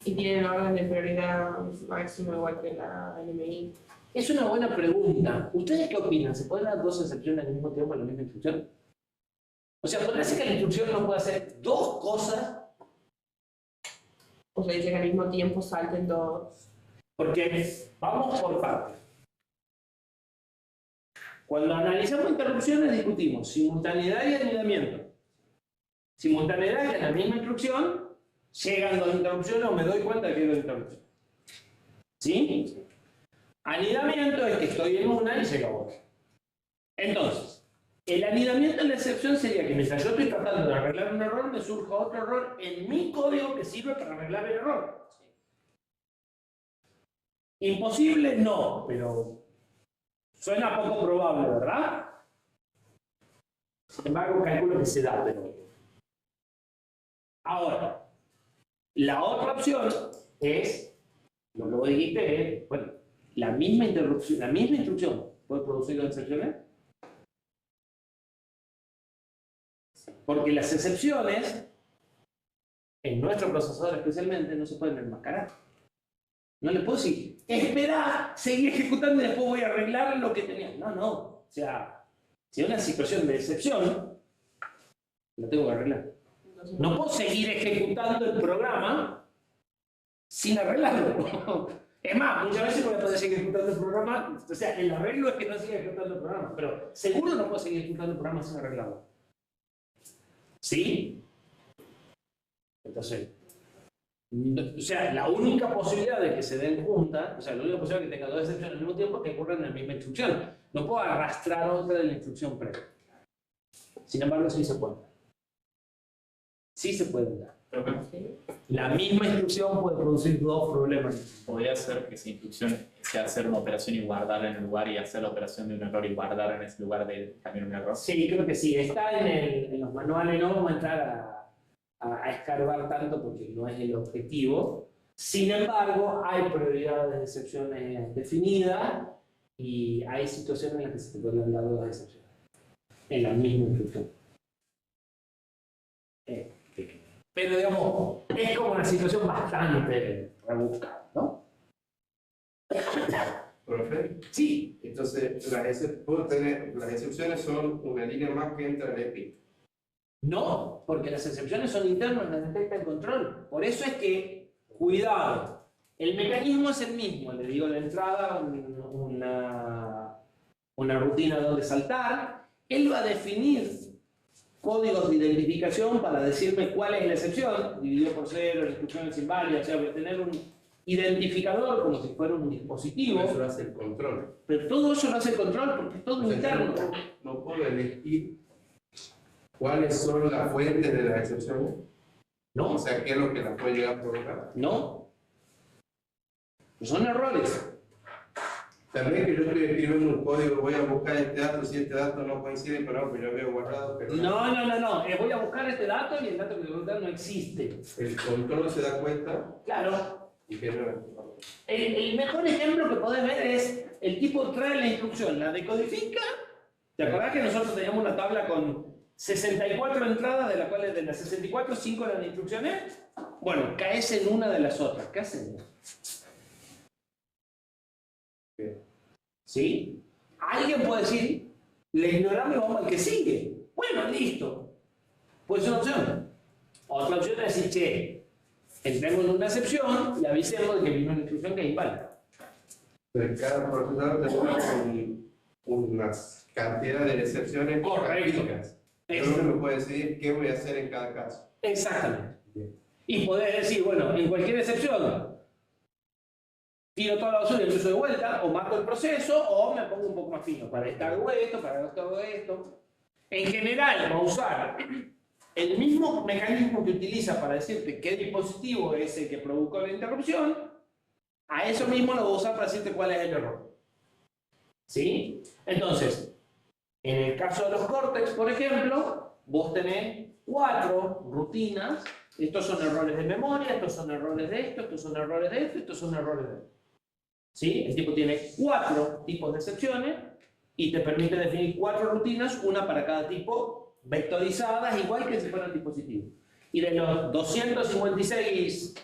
Y tienen orden de prioridad máximo igual que la NMI. Es una buena pregunta. ¿Ustedes qué opinan? ¿Se pueden dar dos excepciones al mismo tiempo en la misma instrucción? O sea, ¿podría ser que la instrucción no pueda hacer dos cosas? O sea, dice que al mismo tiempo salten todos. Porque vamos por partes. Cuando analizamos interrupciones discutimos simultaneidad y anidamiento. Simultaneidad es que en la misma instrucción llegan dos interrupciones o me doy cuenta de que hay dos interrupciones. ¿Sí? Anidamiento es que estoy en una y llega otra. Entonces, el anidamiento en la excepción sería que mientras yo estoy tratando de arreglar un error, me surja otro error en mi código que sirve para arreglar el error. ¿Imposible? No, pero suena poco probable, ¿verdad? Sin embargo, calculo que se da, pero... Ahora, la otra opción es, lo que vos dijiste es, bueno, la misma interrupción, la misma instrucción puede producir dos excepciones. Porque las excepciones, en nuestro procesador especialmente, no se pueden enmascarar. No le puedo decir, espera, seguí ejecutando y después voy a arreglar lo que tenía. No, no. O sea, si hay una situación de excepción, la tengo que arreglar. No puedo seguir ejecutando el programa sin arreglarlo. Es más, muchas veces voy a poder seguir ejecutando el programa. O sea, el arreglo es que no siga ejecutando el programa. Pero seguro no puedo seguir ejecutando el programa sin arreglarlo. ¿Sí? Entonces, o sea, la única posibilidad de que se den juntas, o sea, la única posibilidad de que tenga dos excepciones al mismo tiempo es que ocurran en la misma instrucción. No puedo arrastrar otra de la instrucción previa. Sin embargo, sí se puede. Sí se puede dar. La misma instrucción puede producir dos problemas. Podría ser que esa instrucción sea hacer una operación y guardarla en el lugar y hacer la operación de un error y guardar en ese lugar de también un error. Sí, creo que sí. Está en los manuales, no vamos a entrar a escarbar tanto porque no es el objetivo. Sin embargo, hay prioridades de excepciones definidas y hay situaciones en las que se te pueden dar dos excepciones en la misma instrucción. Pero digamos, es como una situación bastante rebuscada, ¿no? ¿Profe? Sí. Entonces, las excepciones son una línea más que entra en EPIC. No, porque las excepciones son internas, las detecta el control. Por eso es que, cuidado, el mecanismo es el mismo. Le digo de entrada una rutina donde saltar. Él va a definir códigos de identificación para decirme cuál es la excepción, dividido por cero, la instrucción es inválida, o sea, voy a tener identificador como si fuera un dispositivo, Eso lo hace el control. pero todo eso lo hace el control porque es todo O sea, interno. no puedo elegir cuáles son las fuentes de las excepciones. No, O sea, qué es lo que las puede llegar a provocar. no. Son errores. También que yo estoy escribiendo un código, voy a buscar este dato, si este dato no coincide, pero pues yo veo guardado. Pero No. Voy a buscar este dato y el dato que voy a buscar no existe. el control se da cuenta Claro. y genera. El mejor ejemplo que podés ver es el tipo trae la instrucción, la decodifica. ¿Te acordás que nosotros teníamos una tabla con 64 entradas, de las cuales de las 64, 5 eran instrucciones? Bueno, caes en una de las otras. ¿Qué hacemos? ¿Sí? Alguien puede decir, le ignoramos y vamos al que sigue. Bueno, listo. Puede ser una opción. Otra opción es decir, che, entremos en una excepción y avisemos de que vino una instrucción que es inválida. Pero cada procesador tiene una cantidad de excepciones Correcto. específicas. Yo no me puedo decidir qué voy a hacer en cada caso. Exactamente. Y podés decir, bueno, en cualquier excepción, tiro toda la basura y empiezo de vuelta, o mato el proceso, o me pongo un poco más fino. Para esto hago esto, para esto hago esto. En general, va a usar el mismo mecanismo que utiliza para decirte qué dispositivo es el que provocó la interrupción, a eso mismo lo va a usar para decirte cuál es el error. ¿Sí? Entonces, en el caso de los Cortex, por ejemplo, vos tenés 4 rutinas. Estos son errores de memoria, estos son errores de esto, estos son errores de esto, estos son errores de esto. ¿Sí? El tipo tiene 4 tipos de excepciones y te permite definir 4 rutinas, una para cada tipo, vectorizadas, igual que si fueran dispositivos. Y de los 256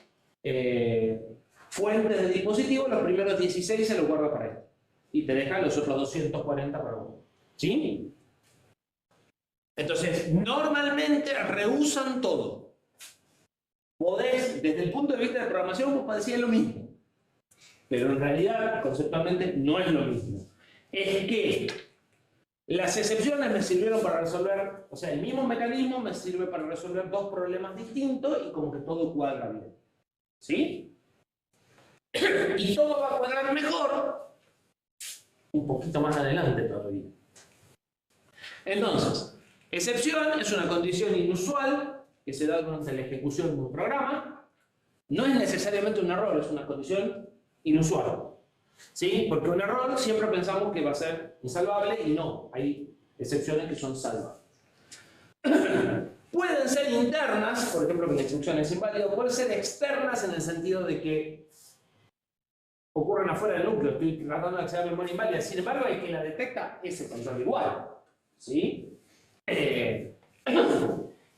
fuentes de dispositivos, los primeros 16 se los guarda para esto. Y te deja los otros 240 para uno. ¿Sí? Entonces, normalmente reusan todo. Podés, desde el punto de vista de programación, vos podés decir lo mismo. Pero en realidad, conceptualmente, no es lo mismo. Es que las excepciones me sirvieron para resolver, o sea, el mismo mecanismo me sirve para resolver 2 problemas distintos y como que todo cuadra bien. ¿Sí? Y todo va a cuadrar mejor un poquito más adelante todavía. Entonces, excepción es una condición inusual que se da durante la ejecución de un programa. No es necesariamente un error, es una condición inusual. ¿Sí? Porque un error siempre pensamos que va a ser insalvable y no, hay excepciones que son salvables. Pueden ser internas, por ejemplo, que la instrucción es inválida, pueden ser externas en el sentido de que ocurren afuera del núcleo, estoy tratando de acceder a memoria inválida, sin embargo, el que la detecta ese control igual. ¿Sí?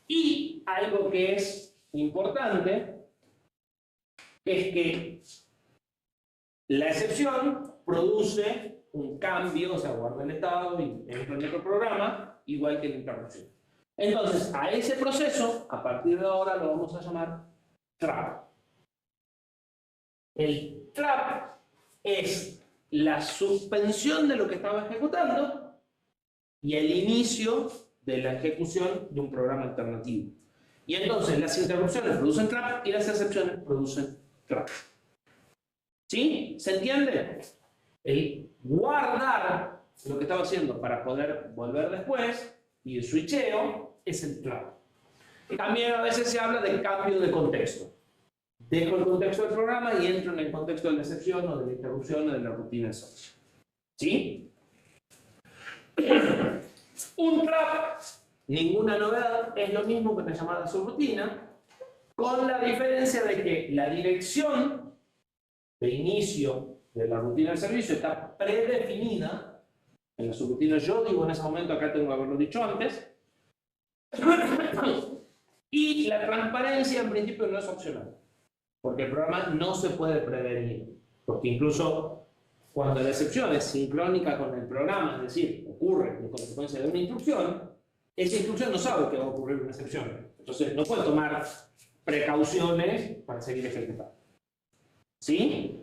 Y algo que es importante es que la excepción produce un cambio, o sea, guarda el estado y entra en otro programa, igual que la interrupción. Entonces, a ese proceso, a partir de ahora lo vamos a llamar trap. El trap es la suspensión de lo que estaba ejecutando y el inicio de la ejecución de un programa alternativo. Y entonces las interrupciones producen trap y las excepciones producen trap. ¿Sí? ¿Se entiende? El guardar lo que estaba haciendo para poder volver después y el switcheo es el trap. Y también a veces se habla de cambio de contexto. Dejo el contexto del programa y entro en el contexto de la excepción o de la interrupción o de la rutina de software. ¿Sí? Un trap, ninguna novedad, es lo mismo que una llamada subrutina, con la diferencia de que la dirección de inicio de la rutina del servicio está predefinida en la subrutina. Yo digo en ese momento, acá tengo que haberlo dicho antes, y la transparencia en principio no es opcional, porque el programa no se puede prevenir, porque incluso cuando la excepción es sincrónica con el programa, es decir, ocurre en consecuencia de una instrucción, esa instrucción no sabe que va a ocurrir una excepción, entonces no puede tomar precauciones para seguir ejecutando. ¿Sí?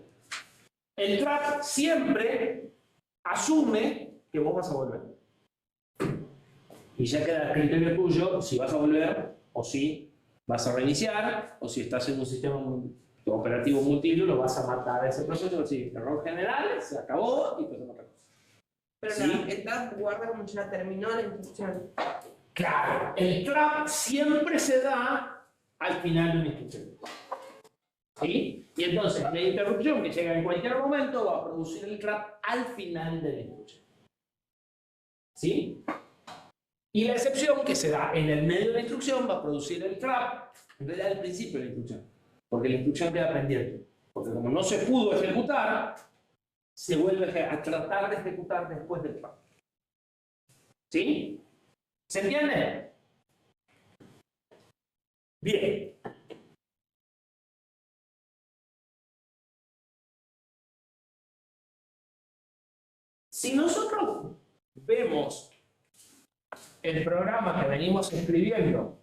El trap siempre asume que vos vas a volver. Y ya queda a criterio tuyo si vas a volver o si vas a reiniciar o si estás en un sistema tu operativo múltiplo lo vas a matar a ese proceso, así, error general, se acabó y pasamos a otra cosa. Pero ¿Sí? el trap guarda como ya terminó la instrucción. Claro, el trap siempre se da al final de una instrucción. ¿Sí? Y entonces la interrupción que llega en cualquier momento va a producir el trap al final de la instrucción. ¿Sí? Y la excepción que se da en el medio de la instrucción va a producir el trap en realidad al principio de la instrucción. Porque la instrucción queda pendiente. Porque como no se pudo ejecutar, se vuelve a tratar de ejecutar después del trap. ¿Sí? ¿Se entiende? Bien. Si nosotros vemos el programa que venimos escribiendo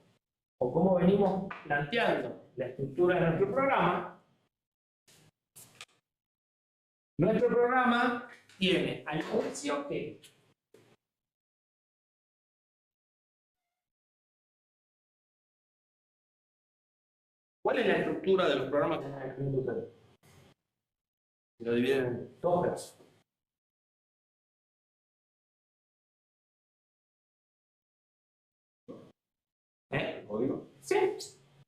o cómo venimos planteando la estructura de nuestro programa tiene al inicio que ¿cuál es la estructura de los programas que están escribiendo ustedes? Lo dividen en dos pedazos. ¿Código? Sí.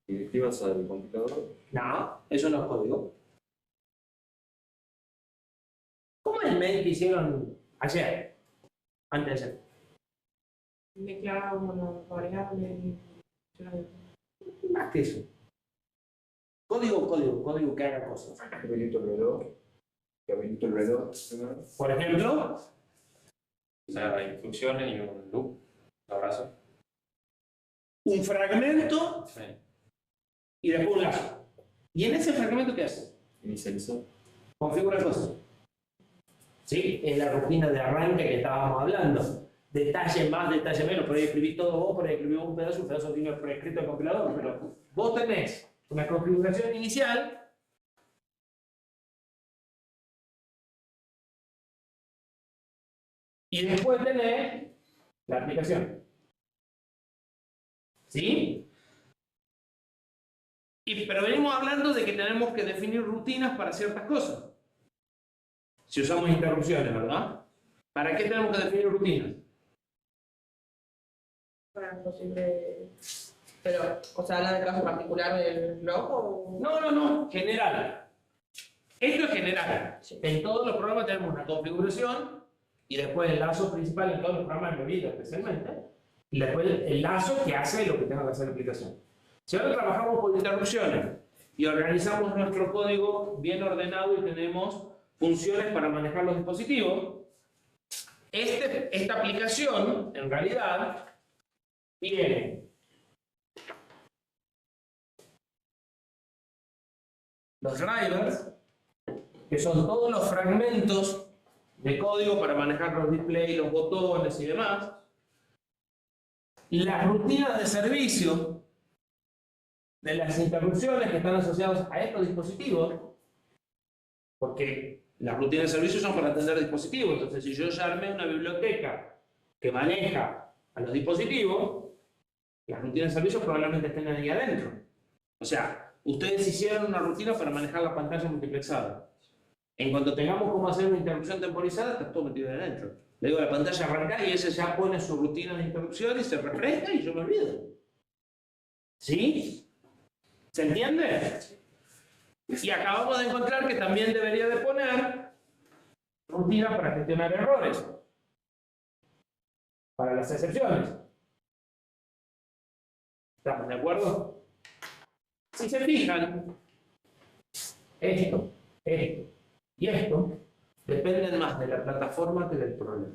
Directivas al compilador. No, eso no es código. ¿Cómo es el mail que hicieron ayer? Antes de ayer. Declara una variable. Más que eso. Código que haga cosas. Habilito el reloj. Que habilito el reloj primero. Por ejemplo, O sea, instrucciones y un loop, un abrazo. un fragmento Sí. y después un lazo. ¿Y en ese fragmento qué hace? Inicializó. Configura cosas. ¿Sí? Es la rutina de arranque que estábamos hablando. Detalle más, detalle menos. Por ahí escribís todo vos, por ahí escribís un pedazo tiene preescrito el compilador. Pero vos tenés una configuración inicial y después tenés la aplicación. ¿Sí? Pero venimos hablando de que tenemos que definir rutinas para ciertas cosas. Si usamos interrupciones, ¿verdad? ¿Para qué tenemos que definir rutinas? Para posible. Pero, o sea, ¿habla del caso particular del blog o...? No, general. Esto es general. Sí. En todos los programas tenemos una configuración y después el lazo principal en todos los programas de vida especialmente. Y después el lazo que hace lo que tenga que hacer la aplicación. Si ahora trabajamos con interrupciones y organizamos nuestro código bien ordenado y tenemos funciones para manejar los dispositivos, esta aplicación en realidad tiene los drivers, que son todos los fragmentos de código para manejar los displays, los botones y demás, las rutinas de servicio de las interrupciones que están asociadas a estos dispositivos, porque las rutinas de servicio son para atender dispositivos. Entonces, si yo ya armé una biblioteca que maneja a los dispositivos, las rutinas de servicio probablemente estén ahí adentro. O sea, ustedes hicieron una rutina para manejar la pantalla multiplexada. En cuanto tengamos cómo hacer una interrupción temporizada, está todo metido ahí adentro. Le digo a la pantalla arrancar y ese ya pone su rutina de interrupción y se refresca y yo me olvido. ¿Sí? ¿Se entiende? Y acabamos de encontrar que también debería de poner rutina para gestionar errores. Para las excepciones. ¿Estamos de acuerdo? Si se fijan, esto y esto dependen más de la plataforma que del problema.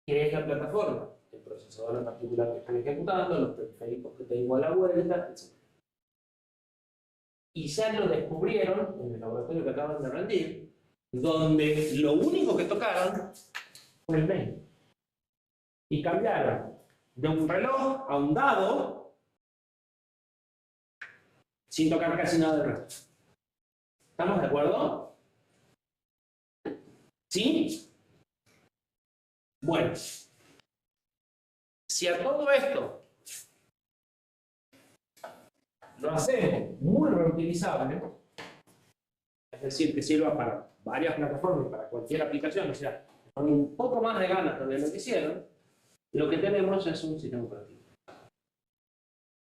¿Qué es la plataforma? El procesador en particular que están ejecutando, los periféricos que tengo a la vuelta, etc. Y ya lo descubrieron en el laboratorio que acaban de rendir, donde lo único que tocaron fue el main. Y cambiaron de un reloj a un dado sin tocar casi nada del resto. ¿Estamos de acuerdo? ¿Sí? Bueno. Si a todo esto lo hacemos muy reutilizable, es decir, que sirva para varias plataformas, para cualquier aplicación, o sea, con un poco más de ganas de lo que hicieron, lo que tenemos es un sistema operativo.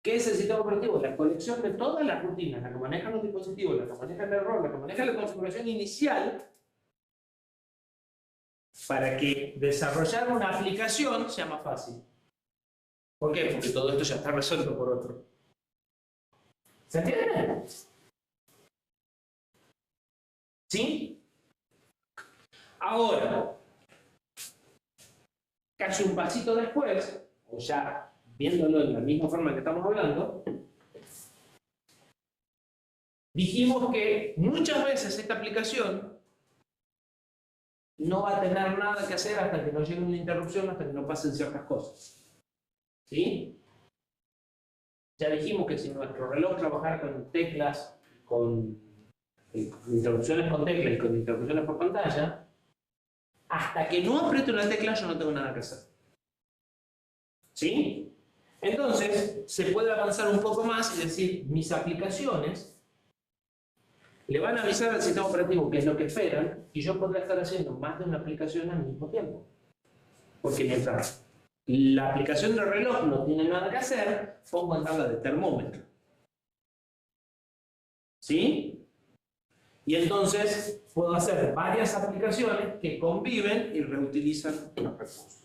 ¿Qué es el sistema operativo? La colección de todas las rutinas, la que manejan los dispositivos, la que manejan el error, la que maneja la configuración inicial, para que desarrollar una aplicación sea más fácil. ¿Por qué? Porque todo esto ya está resuelto por otro. ¿Se entiende? ¿Sí? Ahora, casi un pasito después, o ya viéndolo en la misma forma que estamos hablando, dijimos que muchas veces esta aplicación no va a tener nada que hacer hasta que no llegue una interrupción, hasta que no pasen ciertas cosas. ¿Sí? Ya dijimos que si nuestro reloj trabajara con teclas, con interrupciones con teclas y con interrupciones por pantalla, hasta que no apriete una tecla yo no tengo nada que hacer. ¿Sí? Entonces, se puede avanzar un poco más y decir, mis aplicaciones le van a avisar al sistema operativo qué es lo que esperan y yo podré estar haciendo más de una aplicación al mismo tiempo. Porque mientras la aplicación del reloj no tiene nada que hacer, pongo en tabla de termómetro. ¿Sí? Y entonces puedo hacer varias aplicaciones que conviven y reutilizan los recursos.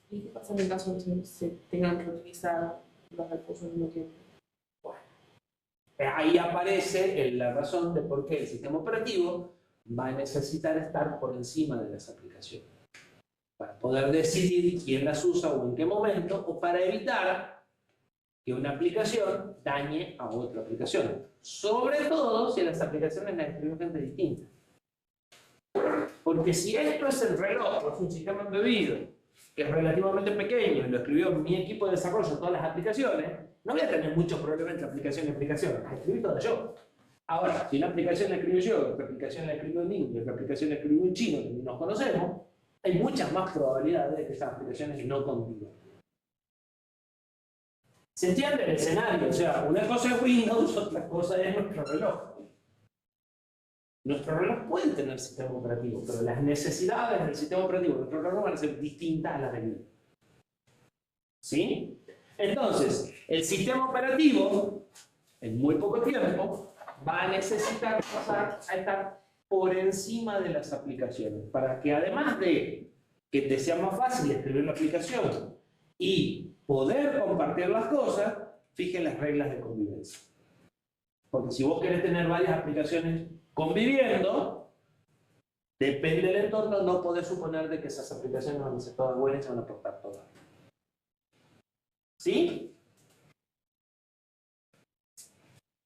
¿Y qué pasa en el caso de que se tengan que utilizar los recursos al mismo tiempo? Bueno, ahí aparece la razón de por qué el sistema operativo va a necesitar estar por encima de las aplicaciones, para poder decidir quién las usa o en qué momento, o para evitar que una aplicación dañe a otra aplicación. Sobre todo si las aplicaciones las escriben gente distinta. Porque si esto es el reloj, o es un sistema embebido, que es relativamente pequeño, y lo escribió mi equipo de desarrollo todas las aplicaciones, no voy a tener muchos problemas entre aplicación y aplicación, las escribí todas yo. Ahora, si una aplicación la escribo yo, otra aplicación la escribo en inglés, otra aplicación la escribo en chino, que ni nos conocemos, hay muchas más probabilidades de que esas aplicaciones no convivan. ¿Se entiende el escenario? O sea, una cosa es Windows, otra cosa es nuestro reloj. Nuestro reloj puede tener sistema operativo, pero las necesidades del sistema operativo de nuestro reloj van a ser distintas a las de Windows. ¿Sí? Entonces, el sistema operativo, en muy poco tiempo, va a necesitar pasar a estar por encima de las aplicaciones, para que además de que te sea más fácil escribir la aplicación y poder compartir las cosas, fijen las reglas de convivencia. Porque si vos querés tener varias aplicaciones conviviendo, depende del entorno, no podés suponer de que esas aplicaciones van a ser todas buenas y se van a portar todas. ¿Sí?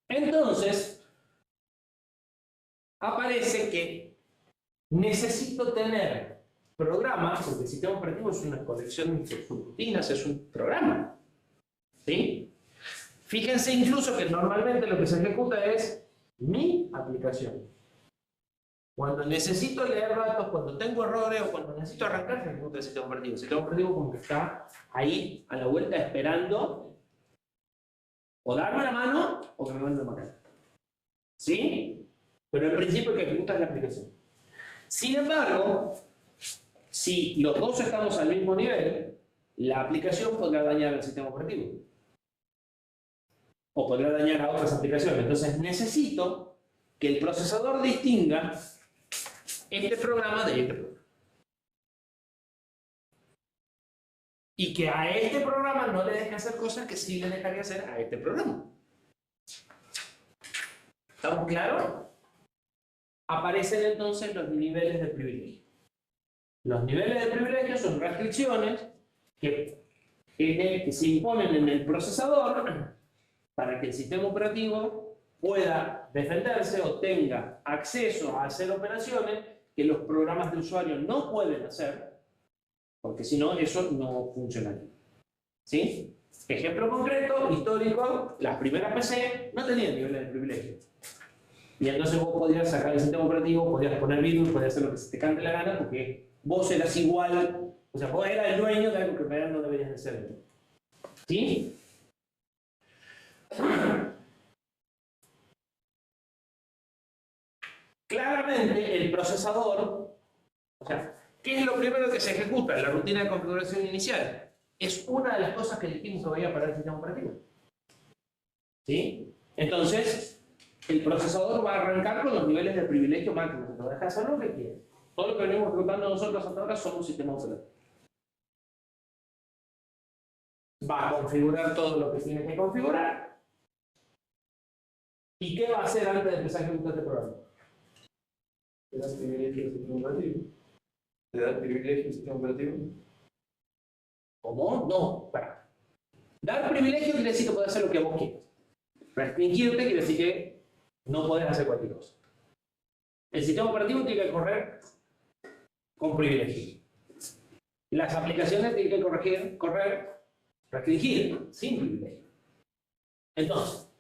Entonces, aparece que necesito tener programas, porque el sistema operativo es una colección de rutinas, es un programa. ¿Sí? Fíjense incluso que normalmente lo que se ejecuta es mi aplicación. Cuando necesito leer datos, cuando tengo errores o cuando necesito arrancar, se ejecuta el sistema operativo. El sistema operativo como que está ahí a la vuelta esperando o darme la mano o que me mande una macana. ¿Sí? Pero en principio el que ejecuta es la aplicación. Sin embargo, si los dos estamos al mismo nivel, la aplicación podrá dañar el sistema operativo. O podrá dañar a otras aplicaciones. Entonces necesito que el procesador distinga este programa de este programa. Y que a este programa no le deje hacer cosas que sí le dejaría hacer a este programa. ¿Estamos claros? Aparecen entonces los niveles de privilegio. Los niveles de privilegio son restricciones que se imponen en el procesador para que el sistema operativo pueda defenderse o tenga acceso a hacer operaciones que los programas de usuario no pueden hacer, porque si no, eso no funcionaría. ¿Sí? Ejemplo concreto, histórico, las primeras PC no tenían niveles de privilegio. Y entonces vos podías sacar el sistema operativo, podías poner virus, podías hacer lo que se te cante la gana, porque vos eras igual, o sea, vos eras el dueño de algo que en realidad no deberías de ser. ¿Sí? Claramente el procesador, o sea, ¿qué es lo primero que se ejecuta? La rutina de configuración inicial. Es una de las cosas que dijimos que vaya para el sistema operativo. ¿Sí? Entonces, el procesador va a arrancar con los niveles de privilegio máximo. Lo deja hacer lo que quiere. Todo lo que venimos ejecutando nosotros hasta ahora son un sistema operativo. Va a configurar todo lo que tiene que configurar. ¿Y qué va a hacer antes de empezar a ejecutar este programa? ¿Le das privilegio al sistema operativo? ¿Le das privilegio al sistema operativo? ¿Cómo? No, para. Dar privilegio quiere decir que puedes hacer lo que vos quieras. Restringirte quiere decir que no podés hacer cualquier cosa. El sistema operativo tiene que correr con privilegio. Las aplicaciones tienen que correr restringir, sin privilegio. Entonces,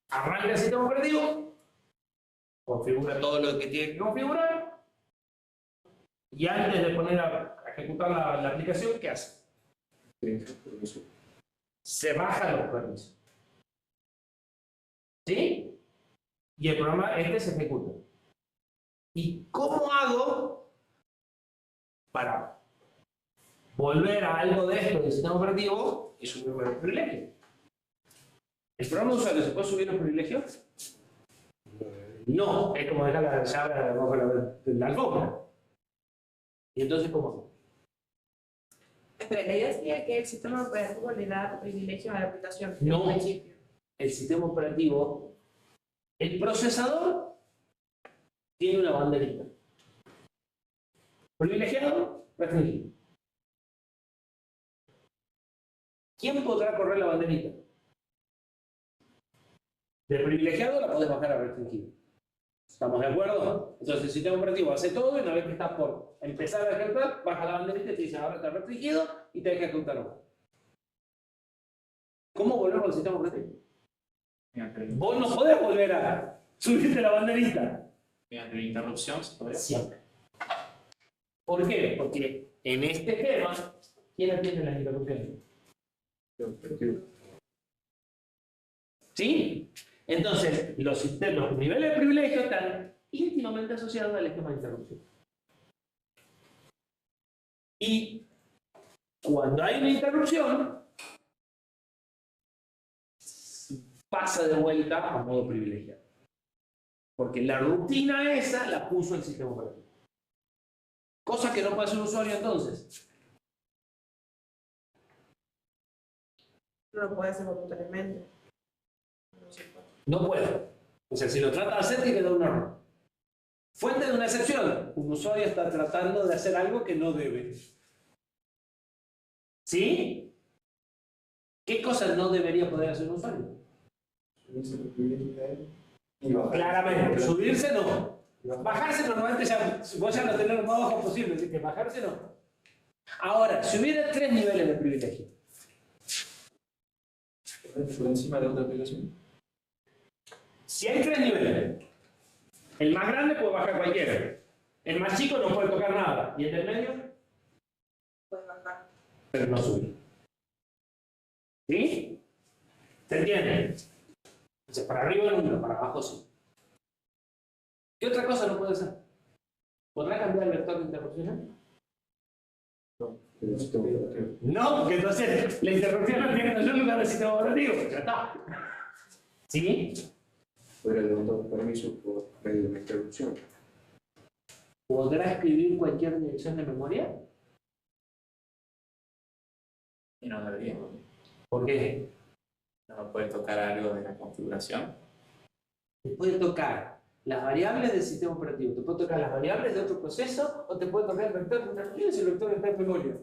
arranca el sistema operativo, configura todo lo que tiene que configurar, y antes de poner a ejecutar la aplicación, ¿qué hace? Se bajan los permisos. ¿Sí? Y el programa se ejecuta. ¿Y cómo hago para volver a algo de esto del sistema operativo y subirme los privilegios? ¿El programa de usuario se puede subir los privilegios? No, es como dejar la llave debajo de la alfombra. ¿Y entonces cómo? Espera, la idea sería que el sistema operativo le da privilegios a la aplicación. No. En principio. El sistema operativo, el procesador tiene una banderita. Privilegiado, restringido. ¿Quién podrá correr la banderita? De privilegiado la podés bajar a restringido. ¿Estamos de acuerdo? Entonces el sistema operativo hace todo y una vez que está por empezar a ejecutar, baja la banderita y te dice ahora está restringido y te deja ejecutar. ¿Cómo volvemos al sistema operativo? Vos no podés volver a subirte la banderita. Mediante la interrupción se podría. Siempre. ¿Por qué? Porque en este esquema, ¿quién atiende las interrupciones? ¿Sí? Entonces, los niveles de privilegio están íntimamente asociados al esquema de interrupción. Y cuando hay una interrupción, pasa de vuelta a modo privilegiado. Porque la rutina esa la puso el sistema operativo. Cosa que no puede hacer un usuario entonces. No lo puede hacer voluntariamente. No se puede. No puede. O sea, si lo trata de hacer, tiene que dar un error. Fuente de una excepción. Un usuario está tratando de hacer algo que no debe. ¿Sí? ¿Qué cosas no debería poder hacer un usuario? Claramente. Subirse no. Bajarse normalmente ya, vos ya lo tenés lo más bajo posible, así que bajarse no. Ahora, si hubiera 3 niveles de privilegio. ¿Por encima de otra aplicación? Si hay 3 niveles, el más grande puede bajar cualquiera. El más chico no puede tocar nada. ¿Y el del medio? Puede bajar. Pero no subir. ¿Sí? ¿Se entiende? Entonces, para arriba no, para abajo sí. ¿Qué otra cosa no puede hacer? ¿Podrá cambiar el vector de interrupción? No, porque entonces la interrupción la tiene en lugar del sistema operativo. Ya está. ¿Sí? Fuera levantar un permiso por medio de una interrupción. ¿Podrá escribir cualquier dirección de memoria? Y no debería. ¿Por qué? No puede tocar algo de la configuración. Te puede tocar las variables del sistema operativo, te puede tocar las variables de otro proceso o te puede tocar el vector de interrupción si el vector está en memoria.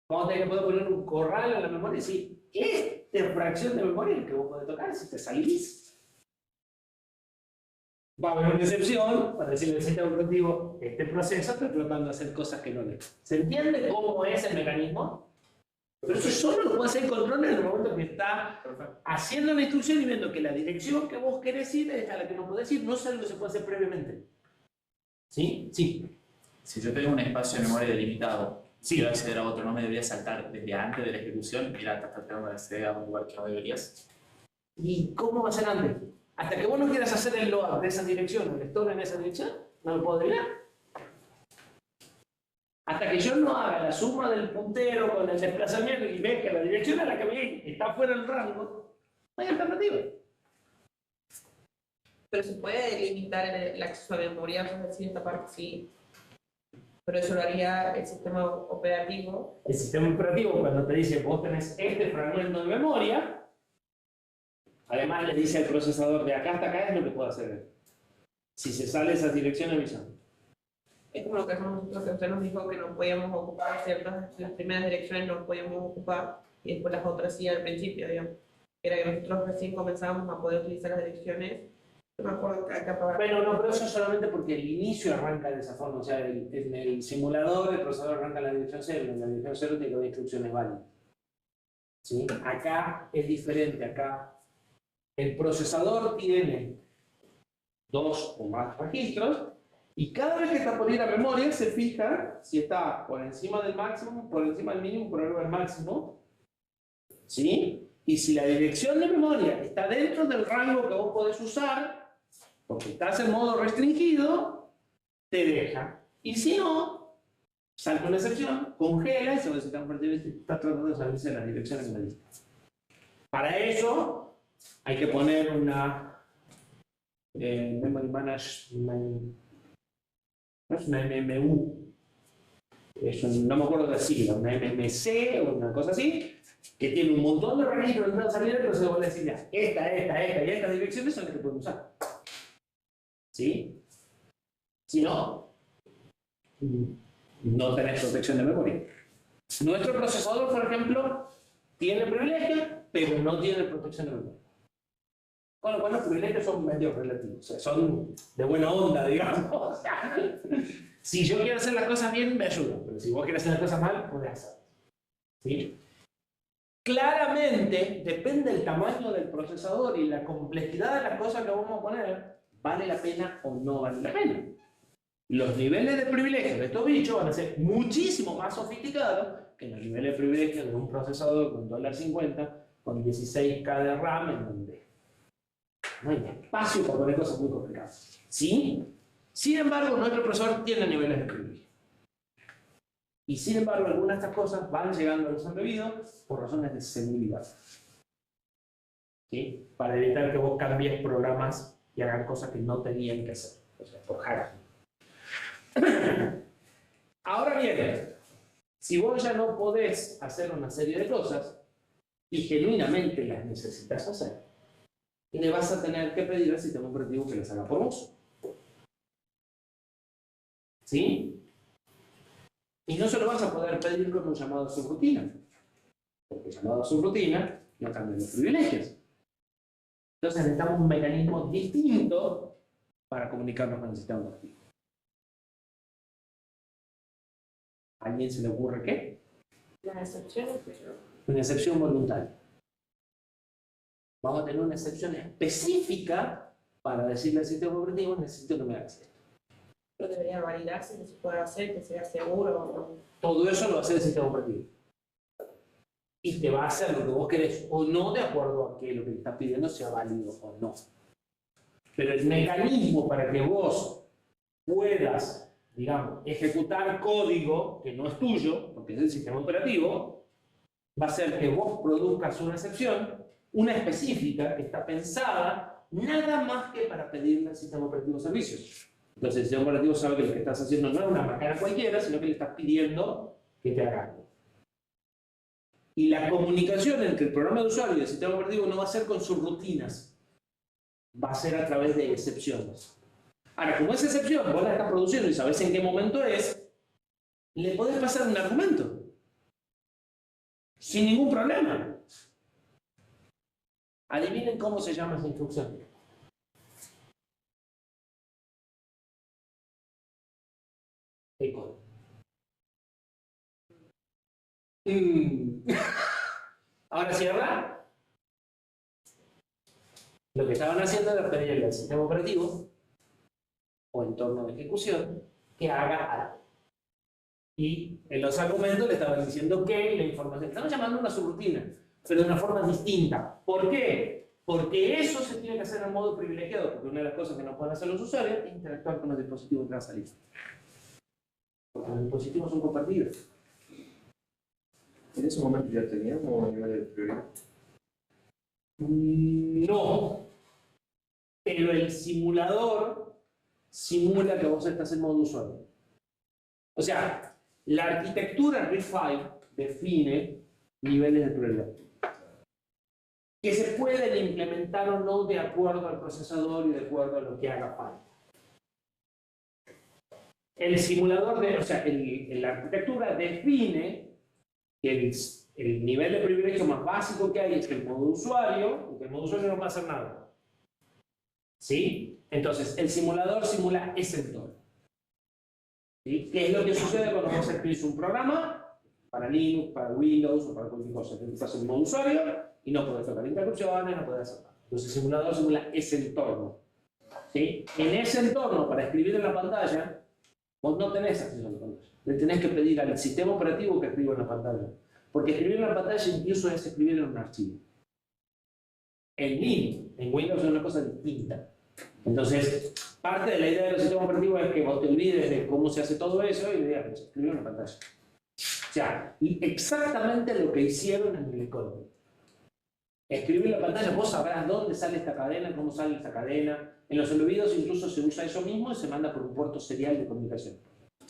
Vamos a tener que poder poner un corral en la memoria y decir, esta fracción de memoria es la que vos podés tocar si te salís. Va a haber una excepción para decirle al sistema operativo, este proceso está tratando de hacer cosas que no le. ¿Se entiende cómo es el mecanismo? Pero eso solo lo puede hacer el control en el momento que está haciendo la instrucción y viendo que la dirección que vos querés ir es a la que no podés ir, no es algo que se puede hacer previamente. ¿Sí? Sí. Si yo tengo un espacio de memoria delimitado quiero acceder a otro, no me debería saltar desde antes de la ejecución. Mira, estás tratando de acceder a un lugar que no deberías. ¿Y cómo va a ser antes? Hasta que vos no quieras hacer el load de esa dirección, el store en esa dirección, no lo puedo derivar. Hasta que yo no haga la suma del puntero con el desplazamiento y vea que la dirección a la que me está fuera del rango, no hay alternativa. Pero se puede delimitar el acceso a memoria, es decir, esta parte sí. Pero eso lo haría el sistema operativo. El sistema operativo, cuando te dice vos tenés este fragmento de memoria, además le dice al procesador de acá hasta acá es lo que puede hacer. Si se sale esa dirección, avisando. Es como lo que hacemos nosotros, que usted nos dijo que no podíamos ocupar ciertas, las primeras direcciones no podíamos ocupar y después las otras sí al principio, digamos. Era que nosotros recién comenzábamos a poder utilizar las direcciones. No me acuerdo que acá para... Bueno, no, pero eso solamente porque el inicio arranca de esa forma. O sea, en el simulador el procesador arranca en la dirección 0, en la dirección 0 tiene que haber instrucciones válidas. ¿Sí? Acá es diferente, acá el procesador tiene 2 o más registros y cada vez que está por ir a memoria se fija si está por encima del máximo, por encima del mínimo, por arriba del máximo. ¿Sí? Y si la dirección de memoria está dentro del rango que vos podés usar, porque estás en modo restringido, te deja. Y si no, salta una excepción, congela y se va a decir, está tratando de salirse de las direcciones que me diste. Para eso hay que poner una Memory Management, no es una MMU, no me acuerdo de la sigla, una MMC o una cosa así, que tiene un montón de registros de salida, pero se le va a decir, ya, esta y estas direcciones son las que pueden usar. ¿Sí? Si no, no tenés protección de memoria. Nuestro procesador, por ejemplo, tiene privilegios, pero no tiene protección de memoria. Con lo cual los privilegios son medio relativos, o sea, son de buena onda, digamos. O sea, si yo quiero hacer las cosas bien, me ayuda, pero si vos quieres hacer las cosas mal, podés hacerlas. ¿Sí? Claramente, depende del tamaño del procesador y la complejidad de las cosas que vamos a poner, ¿vale la pena o no vale la pena? Los niveles de privilegio de estos bichos van a ser muchísimo más sofisticados que los niveles de privilegio de un procesador con $50 con 16K de RAM, en donde no hay espacio para poner cosas muy complicadas. ¿Sí? Sin embargo, nuestro procesador tiene niveles de privilegio. Y sin embargo, algunas de estas cosas van llegando a los embebidos por razones de seguridad. ¿Sí? Para evitar que vos cambies programas y hagan cosas que no tenían que hacer. O sea, por hacking. Ahora bien, si vos ya no podés hacer una serie de cosas y genuinamente las necesitas hacer, le vas a tener que pedir al sistema operativo que las haga por vos. ¿Sí? Y no se lo vas a poder pedir con un llamado a subrutina, porque el llamado a subrutina no cambia los privilegios. Entonces necesitamos un mecanismo distinto para comunicarnos con el sistema operativo. ¿A alguien se le ocurre qué? Las excepciones, pero... Una excepción voluntaria. Vamos a tener una excepción específica para decirle al sistema operativo, necesito que me hagas esto. Pero debería validarse que se pueda hacer, que sea seguro o no. Todo eso lo va a hacer el sistema operativo. Y te va a hacer lo que vos querés o no, de acuerdo a que lo que le estás pidiendo sea válido o no. Pero el mecanismo para que vos puedas, digamos, ejecutar código que no es tuyo, porque es el sistema operativo, va a ser que vos produzcas una excepción, una específica, que está pensada nada más que para pedirle al sistema operativo servicios. Entonces el sistema operativo sabe que lo que estás haciendo no es una macana cualquiera, sino que le estás pidiendo que te haga algo. Y la comunicación entre el programa de usuario y el sistema operativo no va a ser con subrutinas, va a ser a través de excepciones. Ahora, como esa excepción vos la estás produciendo y sabés en qué momento es, le podés pasar un argumento. Sin ningún problema. Adivinen cómo se llama esa instrucción. Echo. Ahora cierra. Lo que estaban haciendo era pedirle al sistema operativo o entorno de ejecución que haga algo. Y en los argumentos le estaban diciendo que la información, estaban llamando una subrutina, pero de una forma distinta. ¿Por qué? Porque eso se tiene que hacer en modo privilegiado, porque una de las cosas que no pueden hacer los usuarios es interactuar con los dispositivos que van a salir. Porque los dispositivos son compartidos. En ese momento ya teníamos niveles de prioridad. No, pero el simulador simula que vos estás en modo usuario. O sea, la arquitectura RISC-V define niveles de prioridad que se pueden implementar o no de acuerdo al procesador y de acuerdo a lo que haga falta. El simulador, o sea, la arquitectura define que el nivel de privilegio más básico que hay es el modo usuario, porque el modo usuario no va a hacer nada. ¿Sí? Entonces, el simulador simula ese entorno. ¿Sí? ¿Qué es lo que sucede cuando vos escribís un programa para Linux, para Windows o para cualquier cosa? Que estás en modo usuario y no podés tocar interrupciones, no podés hacer nada. Entonces, el simulador simula ese entorno. ¿Sí? En ese entorno, para escribir en la pantalla, vos no tenés acceso a la pantalla. Le tenés que pedir al sistema operativo que escriba en la pantalla. Porque escribir en la pantalla incluso es escribir en un archivo. En Linux, en Windows es una cosa distinta. Entonces, parte de la idea del sistema operativo es que vos te olvides de cómo se hace todo eso y le digas, pues, escribir en la pantalla. O sea, exactamente lo que hicieron en el economy. Escribir en la pantalla, vos sabrás dónde sale esta cadena, cómo sale esta cadena. En los embebidos incluso se usa eso mismo y se manda por un puerto serial de comunicación.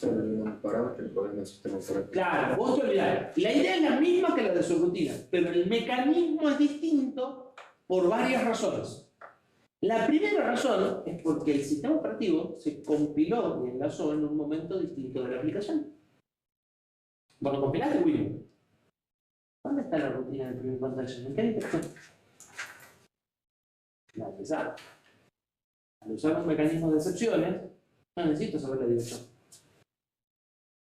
Un parámetro el problema del sistema operativo. Claro, vos te olvidás. La idea es la misma que la de subrutina, pero el mecanismo es distinto por varias razones. La primera razón es porque el sistema operativo se compiló y enlazó en un momento distinto de la aplicación. Cuando compilaste Windows, ¿dónde está la rutina de primer pantalla? ¿En qué dirección? Nadie sabe. Al usar un mecanismo de excepciones, no necesito saber la dirección.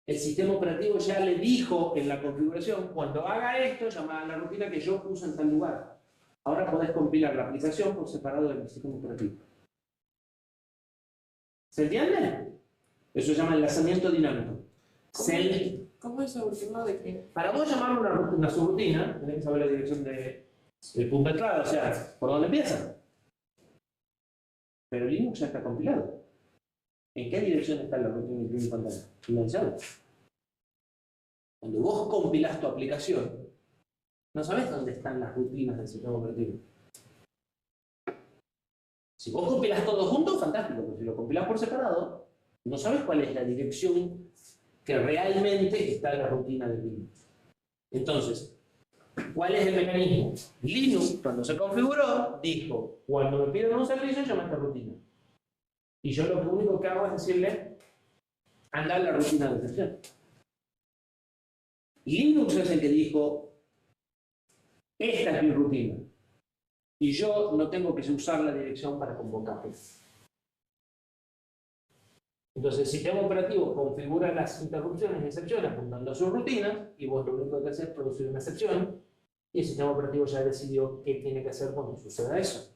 El sistema operativo ya le dijo en la configuración, cuando haga esto, llama a la rutina que yo puse en tal lugar. Ahora podés compilar la aplicación por separado del sistema operativo. ¿Se entiende? Eso se llama enlazamiento dinámico. ¿Cómo es subrutina de qué? Para vos llamar una subrutina, tenés que saber la dirección del punto de entrada, o sea, por dónde empieza. Pero Linux ya está compilado. ¿En qué dirección está la rutina de primer pantalla? Inicial. Cuando vos compilás tu aplicación, no sabés dónde están las rutinas del sistema operativo. Si vos compilás todo junto, fantástico, pero si lo compilás por separado, no sabés cuál es la dirección que realmente está en la rutina de Linux. Entonces, ¿cuál es el mecanismo? Linux, cuando se configuró, dijo, cuando me piden un servicio, llama a esta rutina. Y yo lo único que hago es decirle, anda a la rutina de excepción. Linux es el que dijo, esta es mi rutina. Y yo no tengo que usar la dirección para convocarla. Entonces el sistema operativo configura las interrupciones y excepciones apuntando a sus rutinas y vos lo único que haces es producir una excepción y el sistema operativo ya decidió qué tiene que hacer cuando suceda eso.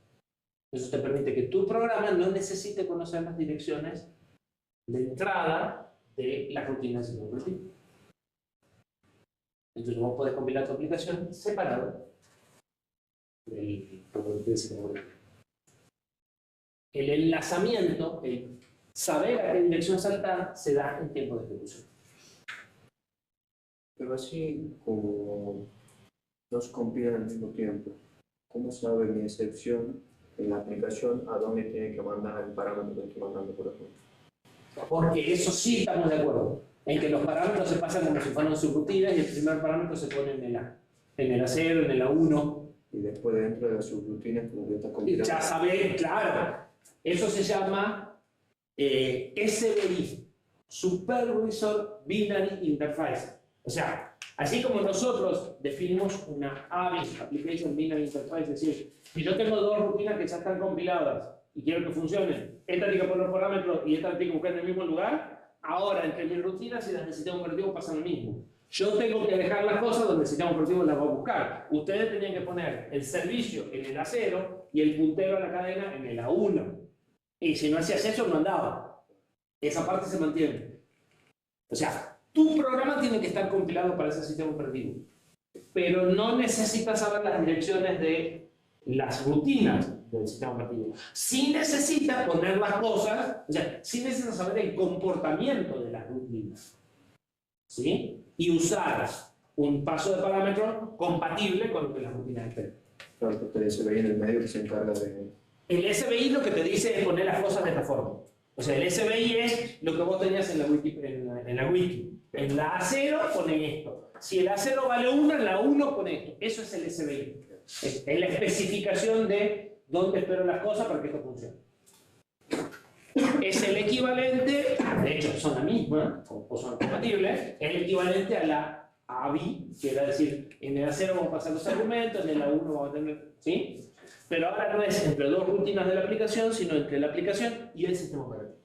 Eso te permite que tu programa no necesite conocer las direcciones de entrada de las rutinas del sistema operativo. Entonces vos podés compilar tu aplicación separado del sistema operativo. El enlazamiento, el saber a qué dirección saltar, se da en tiempo de ejecución. Pero así como no se compilan al mismo tiempo, ¿cómo sabe mi excepción en la aplicación a dónde tiene que mandar el parámetro que estoy mandando, por ejemplo? Porque eso sí estamos de acuerdo, en que los parámetros se pasan como si fueran subrutinas y el primer parámetro se pone en el A, en el A0, en el A1. Y después dentro de las subrutinas, como ya está Y compilado. ya sabés, claro, eso se llama SBI, Supervisor Binary Interface. O sea, así como nosotros definimos una ABI, Application Binary Interface, es decir, si yo tengo dos rutinas que ya están compiladas y quiero que funcionen, esta tiene que poner parámetros y esta tiene que buscar en el mismo lugar, ahora entre mis rutinas y las del sistema operativo pasa lo mismo. Yo tengo que dejar las cosas donde el sistema operativo las va a buscar. Ustedes tenían que poner el servicio en el A0 y el puntero a la cadena en el A1. Y si no hacías eso, no andaba. Esa parte se mantiene. O sea, Tu programa tiene que estar compilado para ese sistema operativo, pero no necesitas saber las direcciones de las rutinas del sistema operativo. Sí necesitas poner las cosas, o sea, sí necesitas saber el comportamiento de las rutinas, ¿sí? Y usar un paso de parámetro compatible con lo que las rutinas esperan. Claro, porque el SBI en el medio que se encarga de... El SBI lo que te dice es poner las cosas de esta forma. O sea, el SBI es lo que vos tenías en la wiki. En la A0 pone esto. Si el A0 vale 1, en la 1 pone esto. Eso es el SBI. Es la especificación de dónde espero las cosas para que esto funcione. Es el equivalente, de hecho son la misma, o son compatibles, es el equivalente a la ABI, que era decir, en el A0 vamos a pasar los argumentos, en el A1 vamos a tener, ¿sí? Pero ahora no es entre dos rutinas de la aplicación, sino entre la aplicación y el sistema operativo.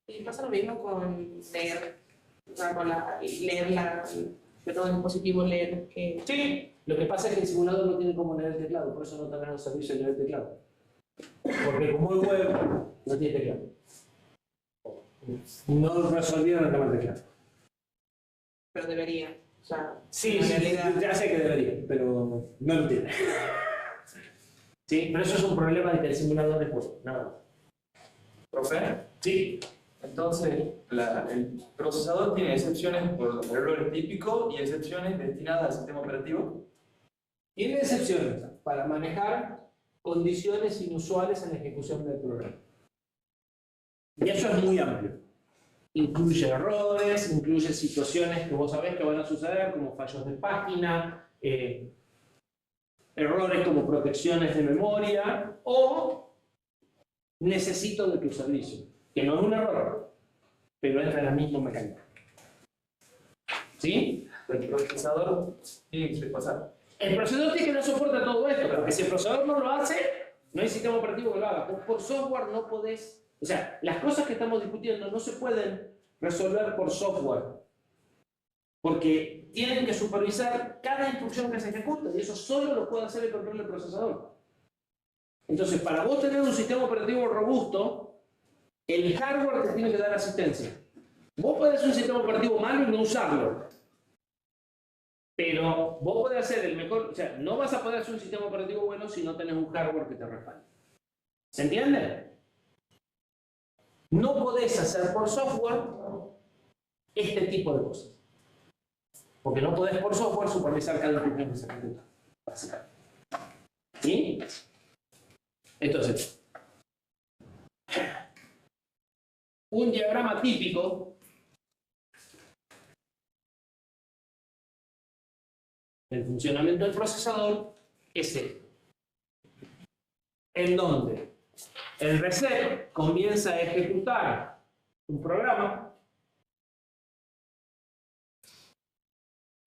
Y pasa lo mismo con leer, o sea, con leer la, de todo dispositivo, leer que... Sí, lo que pasa es que el simulador no tiene cómo leer el teclado, por eso no te dan el servicio de leer el teclado. Porque como es web, no tiene teclado. No resolvieron el tema del teclado. Pero debería, o sea, Sí, en sí, realidad... ya sé que debería, pero no lo tiene. Sí, pero eso es un problema de que el simulador es bueno, nada más. ¿Profe? Sí, Entonces, el procesador tiene excepciones por errores típicos y excepciones destinadas al sistema operativo. tiene excepciones para manejar condiciones inusuales en la ejecución del programa. Y eso es muy amplio. Incluye errores, incluye situaciones que vos sabés que van a suceder, como fallos de página, errores como protecciones de memoria, o necesito de tu servicio, que no es un error, pero entra en la misma mecánica. ¿Sí? El procesador tiene que pasar. El procesador tiene que no soporta todo esto, porque si el procesador no lo hace, no hay sistema operativo que lo haga. Por software no podés... O sea, las cosas que estamos discutiendo no se pueden resolver por software, porque tienen que supervisar cada instrucción que se ejecuta, y eso solo lo puede hacer el control del procesador. Entonces, para vos tener un sistema operativo robusto, el hardware te tiene que dar asistencia. Vos podés hacer un sistema operativo malo y no usarlo, pero vos podés hacer el mejor... O sea, no vas a poder hacer un sistema operativo bueno si no tenés un hardware que te respalde. ¿Se entiende? No podés hacer por software este tipo de cosas. Porque no podés por software supervisar cada instrucción que se ejecuta. Básicamente. ¿Sí? Entonces, un diagrama típico del funcionamiento del procesador es este, en donde el reset comienza a ejecutar un programa.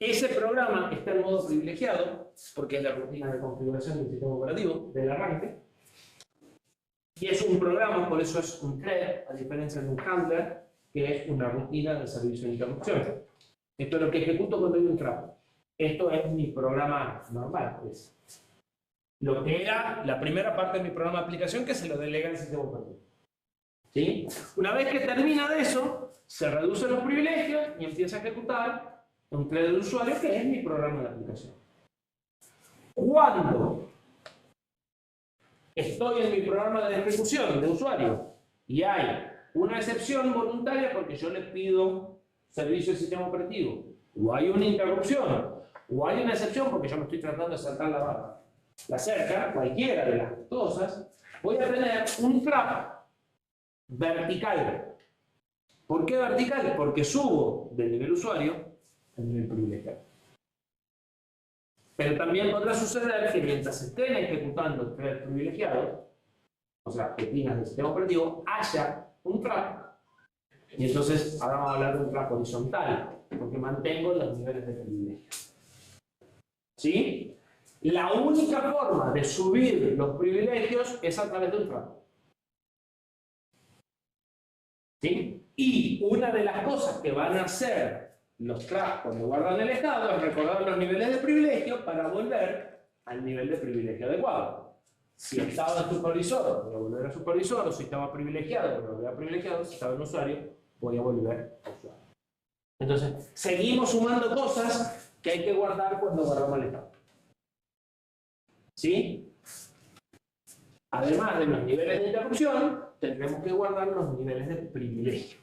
Ese programa está en modo privilegiado, porque es la rutina de configuración del sistema operativo, del arranque. Y es un programa, por eso es un thread, a diferencia de un handler, que es una rutina de servicio de interrupción. Esto es lo que ejecuto cuando hay un trap. Esto es mi programa normal, pues. Lo que era la primera parte de mi programa de aplicación, que se lo delega al sistema operativo. ¿Sí? Una vez que termina de eso, se reducen los privilegios y empieza a ejecutar un thread de usuario, que es mi programa de aplicación. Cuando estoy en mi programa de ejecución de usuario y hay una excepción voluntaria porque yo le pido servicio al sistema operativo, o hay una interrupción, o hay una excepción porque yo me estoy tratando de saltar la cerca, cualquiera de las cosas, voy a tener un trap vertical. ¿Por qué vertical? Porque subo del nivel usuario al nivel privilegiado. Pero también podrá suceder que mientras estén ejecutando el thread privilegiado, o sea, rutinas del sistema operativo, haya un trap. Y entonces ahora vamos a hablar de un trap horizontal, porque mantengo los niveles de privilegio. ¿Sí? La única forma de subir los privilegios es a través de un trap. ¿Sí? Y una de las cosas que van a hacer los traps cuando guardan el estado es recordar los niveles de privilegio para volver al nivel de privilegio adecuado. Si estaba en supervisor, voy a volver a supervisor, o si estaba privilegiado, voy a volver a privilegiado, si estaba en usuario, voy a volver a usuario. Entonces, seguimos sumando cosas que hay que guardar cuando guardamos el estado. ¿Sí? Además de los niveles de interrupción, tendremos que guardar los niveles de privilegio.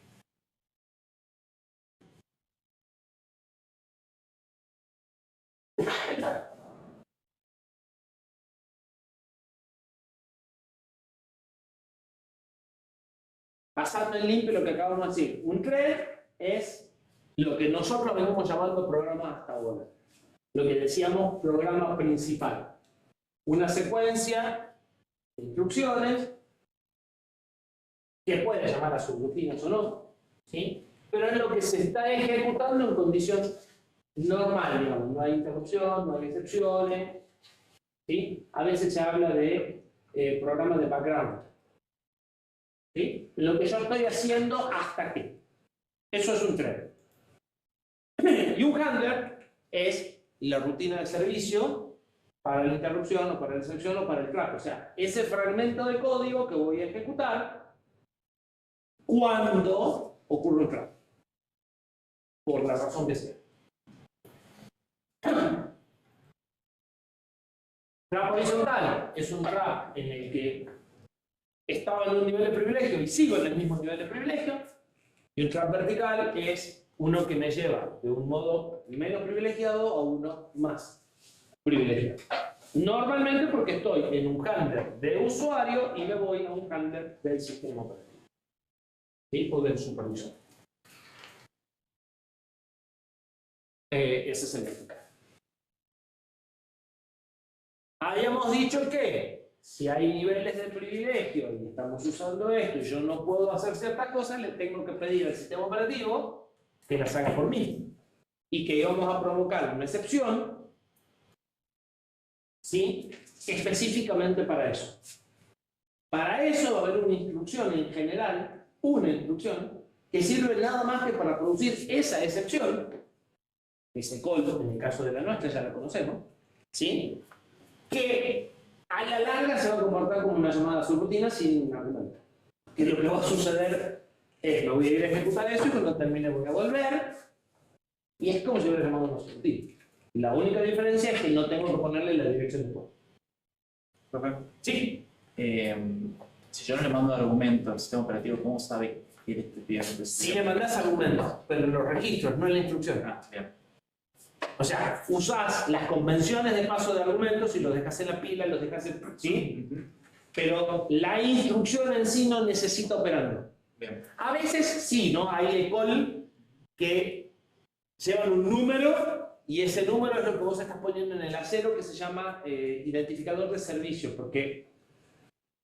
Pasando en limpio lo que acabamos de decir. Un thread es lo que nosotros venimos llamando programa hasta ahora. Lo que decíamos programa principal. Una secuencia de instrucciones que puede llamar a subrutinas o no, ¿sí? Pero es lo que se está ejecutando en condición normal, digamos. No hay interrupción, no hay excepciones, ¿sí? A veces se habla de programas de background, ¿sí? Lo que yo estoy haciendo hasta que. Eso es un thread. Y un handler es la rutina de servicio para la interrupción o para la excepción o para el trap. O sea, ese fragmento de código que voy a ejecutar cuando ocurre un trap. Por la razón que sea. Trap horizontal es un trap en el que estaba en un nivel de privilegio y sigo en el mismo nivel de privilegio. Y un trap vertical es uno que me lleva de un modo menos privilegiado a uno más privilegiado. Normalmente porque estoy en un handler de usuario y me voy a un handler del sistema operativo, ¿sí? O del supervisor. Ese es el vertical. Habíamos dicho que si hay niveles de privilegio y estamos usando esto y yo no puedo hacer ciertas cosas, le tengo que pedir al sistema operativo que las haga por mí. Y que íbamos a provocar una excepción, ¿sí? Específicamente para eso. Para eso va a haber una instrucción en general, una instrucción, que sirve nada más que para producir esa excepción, ese call, en el caso de la nuestra ya la conocemos, ¿sí? Que a la larga se va a comportar como una llamada subrutina sin argumento. Que lo que va a suceder es, me voy a ir a ejecutar eso y cuando termine voy a volver, y es como si hubiera llamado una subrutina. La única diferencia es que no tengo que ponerle la dirección de puerto. Sí. Si yo no le mando argumentos al sistema operativo, ¿cómo sabe que le estoy pidiendo? Si le mandás argumentos, pero en los registros, no en la instrucción. Ah, bien. O sea, usás las convenciones de paso de argumentos y los dejas en la pila, los dejas en... ¿sí? Pero la instrucción en sí no necesita operando. Bien. A veces sí, ¿no? Hay call que llevan un número y ese número es lo que vos estás poniendo en el acero que se llama identificador de servicio, porque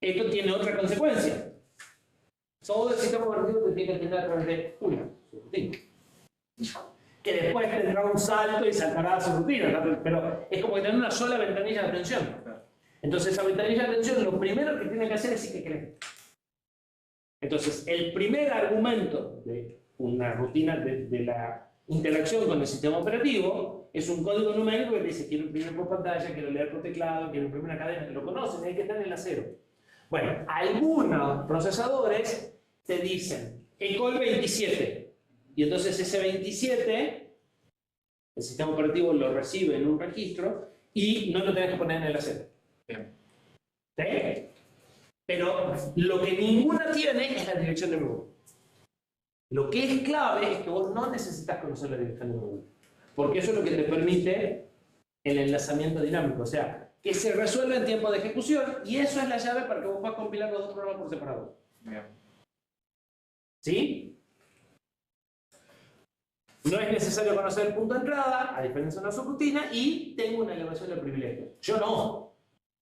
esto tiene otra consecuencia. Todo el sistema operativo te tiene que tener a través de una subrutina. Que después tendrá un salto y saltará a su rutina, ¿no? Pero es como que tener una sola ventanilla de atención. Entonces esa ventanilla de atención lo primero que tiene que hacer es decir que cree. Entonces el primer argumento de una rutina de la interacción con el sistema operativo es un código numérico que dice quiero imprimir por pantalla, quiero leer por teclado, quiero imprimir una cadena, que lo conocen, hay que estar en el acero. Bueno, algunos procesadores te dicen ECOL 27. Y entonces ese 27, el sistema operativo lo recibe en un registro y no lo tenés que poner en el acero. ¿Sí? Pero lo que ninguna tiene es la dirección de memoria. Lo que es clave es que vos no necesitas conocer la dirección de memoria. Porque eso es lo que te permite el enlazamiento dinámico. O sea, que se resuelva en tiempo de ejecución y eso es la llave para que vos puedas compilar los dos programas por separado. ¿Sí? No es necesario conocer el punto de entrada, a diferencia de una subrutina, y tengo una elevación de privilegio. Yo no.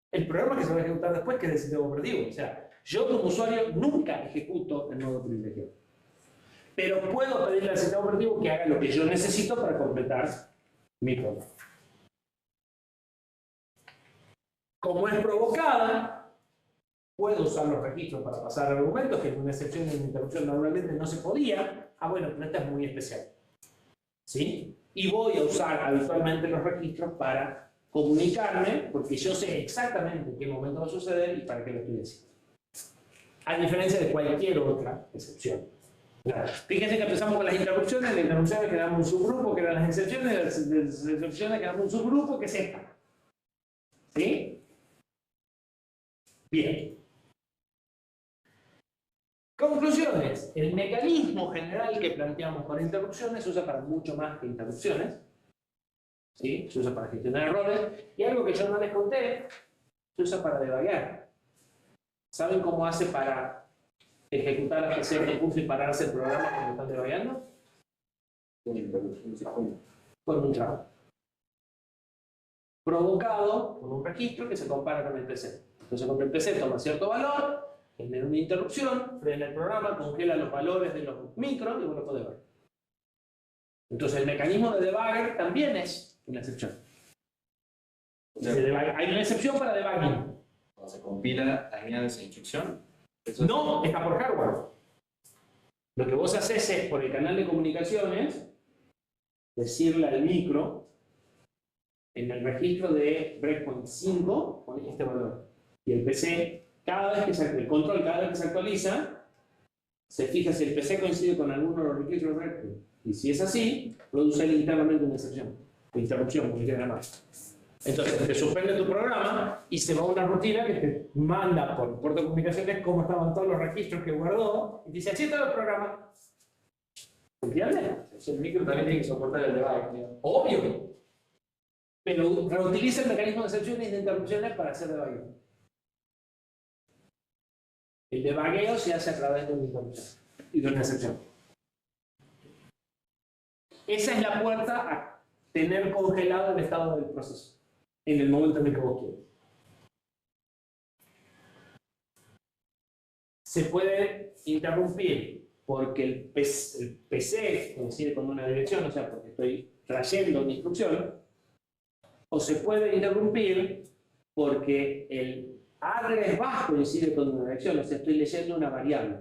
El programa que se va a ejecutar después que es del sistema operativo. O sea, yo como usuario nunca ejecuto en modo privilegiado. Pero puedo pedirle al sistema operativo que haga lo que yo necesito para completar mi programa. Como es provocada, puedo usar los registros para pasar argumentos, que es una excepción de una interrupción normalmente no se podía. Ah, bueno, pero esta es muy especial. ¿Sí? Y voy a usar habitualmente los registros para comunicarme, porque yo sé exactamente en qué momento va a suceder y para qué lo estoy haciendo. A diferencia de cualquier otra excepción. Fíjense que empezamos con las interrupciones quedamos un subgrupo que eran las excepciones, las excepciones quedamos un subgrupo que es esta. ¿Sí? Bien. Conclusiones. El mecanismo general que planteamos para interrupciones se usa para mucho más que interrupciones. ¿Sí? Se usa para gestionar errores. Y algo que yo no les conté, se usa para debuguear. ¿Saben cómo hace para ejecutar hasta cierto punto y pararse el programa cuando están debugueando? Una interrupción de segundo. Con un trabajo. Provocado por un registro que se compara con el PC. Entonces, cuando el PC toma cierto valor, genera una interrupción, frena el programa, congela los valores de los micros y vos lo podés ver. Entonces, el mecanismo de debugger también es una excepción. Hay una excepción para debugging. Cuando se compila la línea de esa instrucción, No, está por hardware. Lo que vos haces es, por el canal de comunicaciones, decirle al micro, en el registro de breakpoint 5, pones este valor. Y el PC, cada vez que el control, cada vez que se actualiza, se fija si el PC coincide con alguno de los registros de breakpoint. Y si es así, produce internamente una excepción, o interrupción, como quieran llamar. Entonces, te suspende tu programa y se va a una rutina que te manda por puerto de comunicaciones cómo estaban todos los registros que guardó y dice, así está el programa. ¿Entiendes? El micro también tiene que soportar el debug. Obvio. Pero reutiliza el mecanismo de excepciones y de interrupciones para hacer debugueo. El debugueo se hace a través de una interrupción y de una excepción. Esa es la puerta a tener congelado el estado del proceso en el momento en el que vos quieres. Se puede interrumpir porque el PC coincide con una dirección, o sea, porque estoy trayendo una instrucción, o se puede interrumpir porque el address bus coincide con una dirección, o sea, estoy leyendo una variable.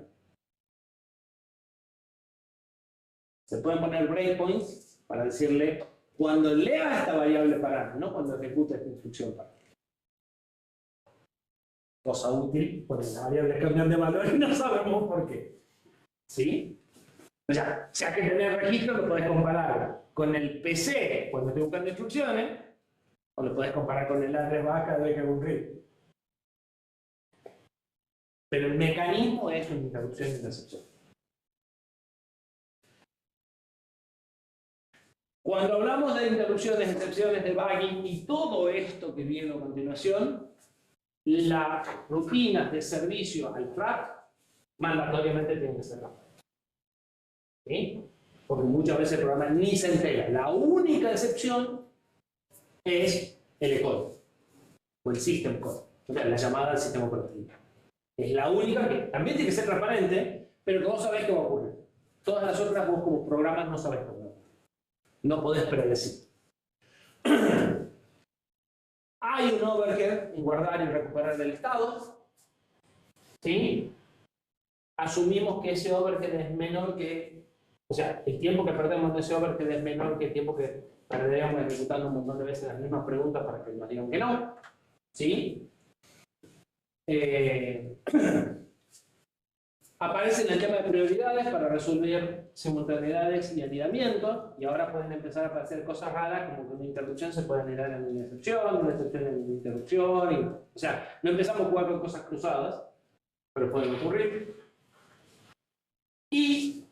Se pueden poner breakpoints para decirle cuando lea esta variable para, no cuando ejecute esta instrucción para. Cosa útil, porque las variables cambian de valor y no sabemos por qué. ¿Sí? O sea, si hay que tener registro, lo podés comparar con el PC cuando estoy buscando instrucciones, o lo podés comparar con el address bus cada vez que hago un read. Pero el mecanismo es una interrupción y una excepción. Cuando hablamos de interrupciones, excepciones, debugging y todo esto que viene a continuación, las rutinas de servicio al track mandatoriamente tienen que ser rápidas. ¿Sí? Porque muchas veces el programa ni se entera. La única excepción es el ECODE o el system call, o sea, la llamada al sistema operativo. Es la única que también tiene que ser transparente, pero que vos sabés qué va a ocurrir. Todas las otras vos como programas no sabés qué va a ocurrir. No podés predecir. Hay un overhead en guardar y recuperar el estado. ¿Sí? Asumimos que ese overhead es menor que... O sea, el tiempo que perdemos en ese overhead es menor que el tiempo que perderíamos ejecutando un montón de veces las mismas preguntas para que nos digan que no. ¿Sí? Aparece en el tema de prioridades para resolver simultaneidades y anidamiento, y ahora pueden empezar a aparecer cosas raras como que una interrupción se puede anidar en una excepción en una interrupción, o sea, no empezamos a jugar con cosas cruzadas, pero pueden ocurrir. Y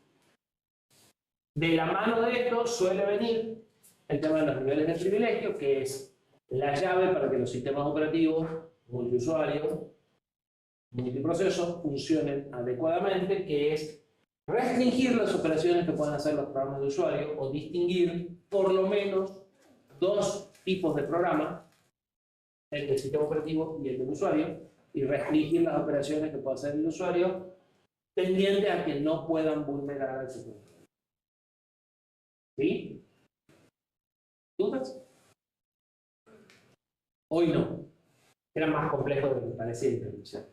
de la mano de esto suele venir el tema de los niveles de privilegio, que es la llave para que los sistemas operativos multiusuarios multiprocesos funcionen adecuadamente, que es restringir las operaciones que puedan hacer los programas de usuario o distinguir por lo menos dos tipos de programa, el del sistema operativo y el del usuario, y restringir las operaciones que pueda hacer el usuario tendiente a que no puedan vulnerar al sistema. ¿Sí? ¿Dudas? Hoy no. Era más complejo de lo que parecía introducción.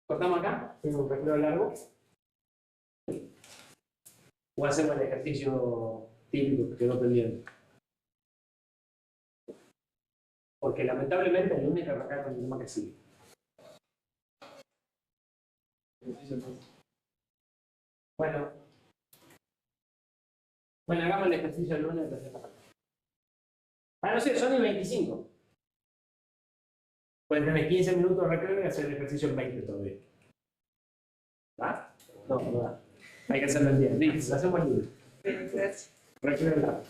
¿Cortamos acá? ¿Tengo un recreo largo? ¿O hacemos el ejercicio típico que quedó pendiente? Porque lamentablemente el lunes que arrancar con el tema que sigue. Bueno. Bueno, hagamos el ejercicio el lunes de tercera parte. Ah, no sé, son y 25. Pueden tener 15 minutos de recreo y hacer el ejercicio en 20 todavía. ¿Va? No, no da. Hay que hacerlo en 10. Listo, lo hacemos libre. Gracias. Recreo en la.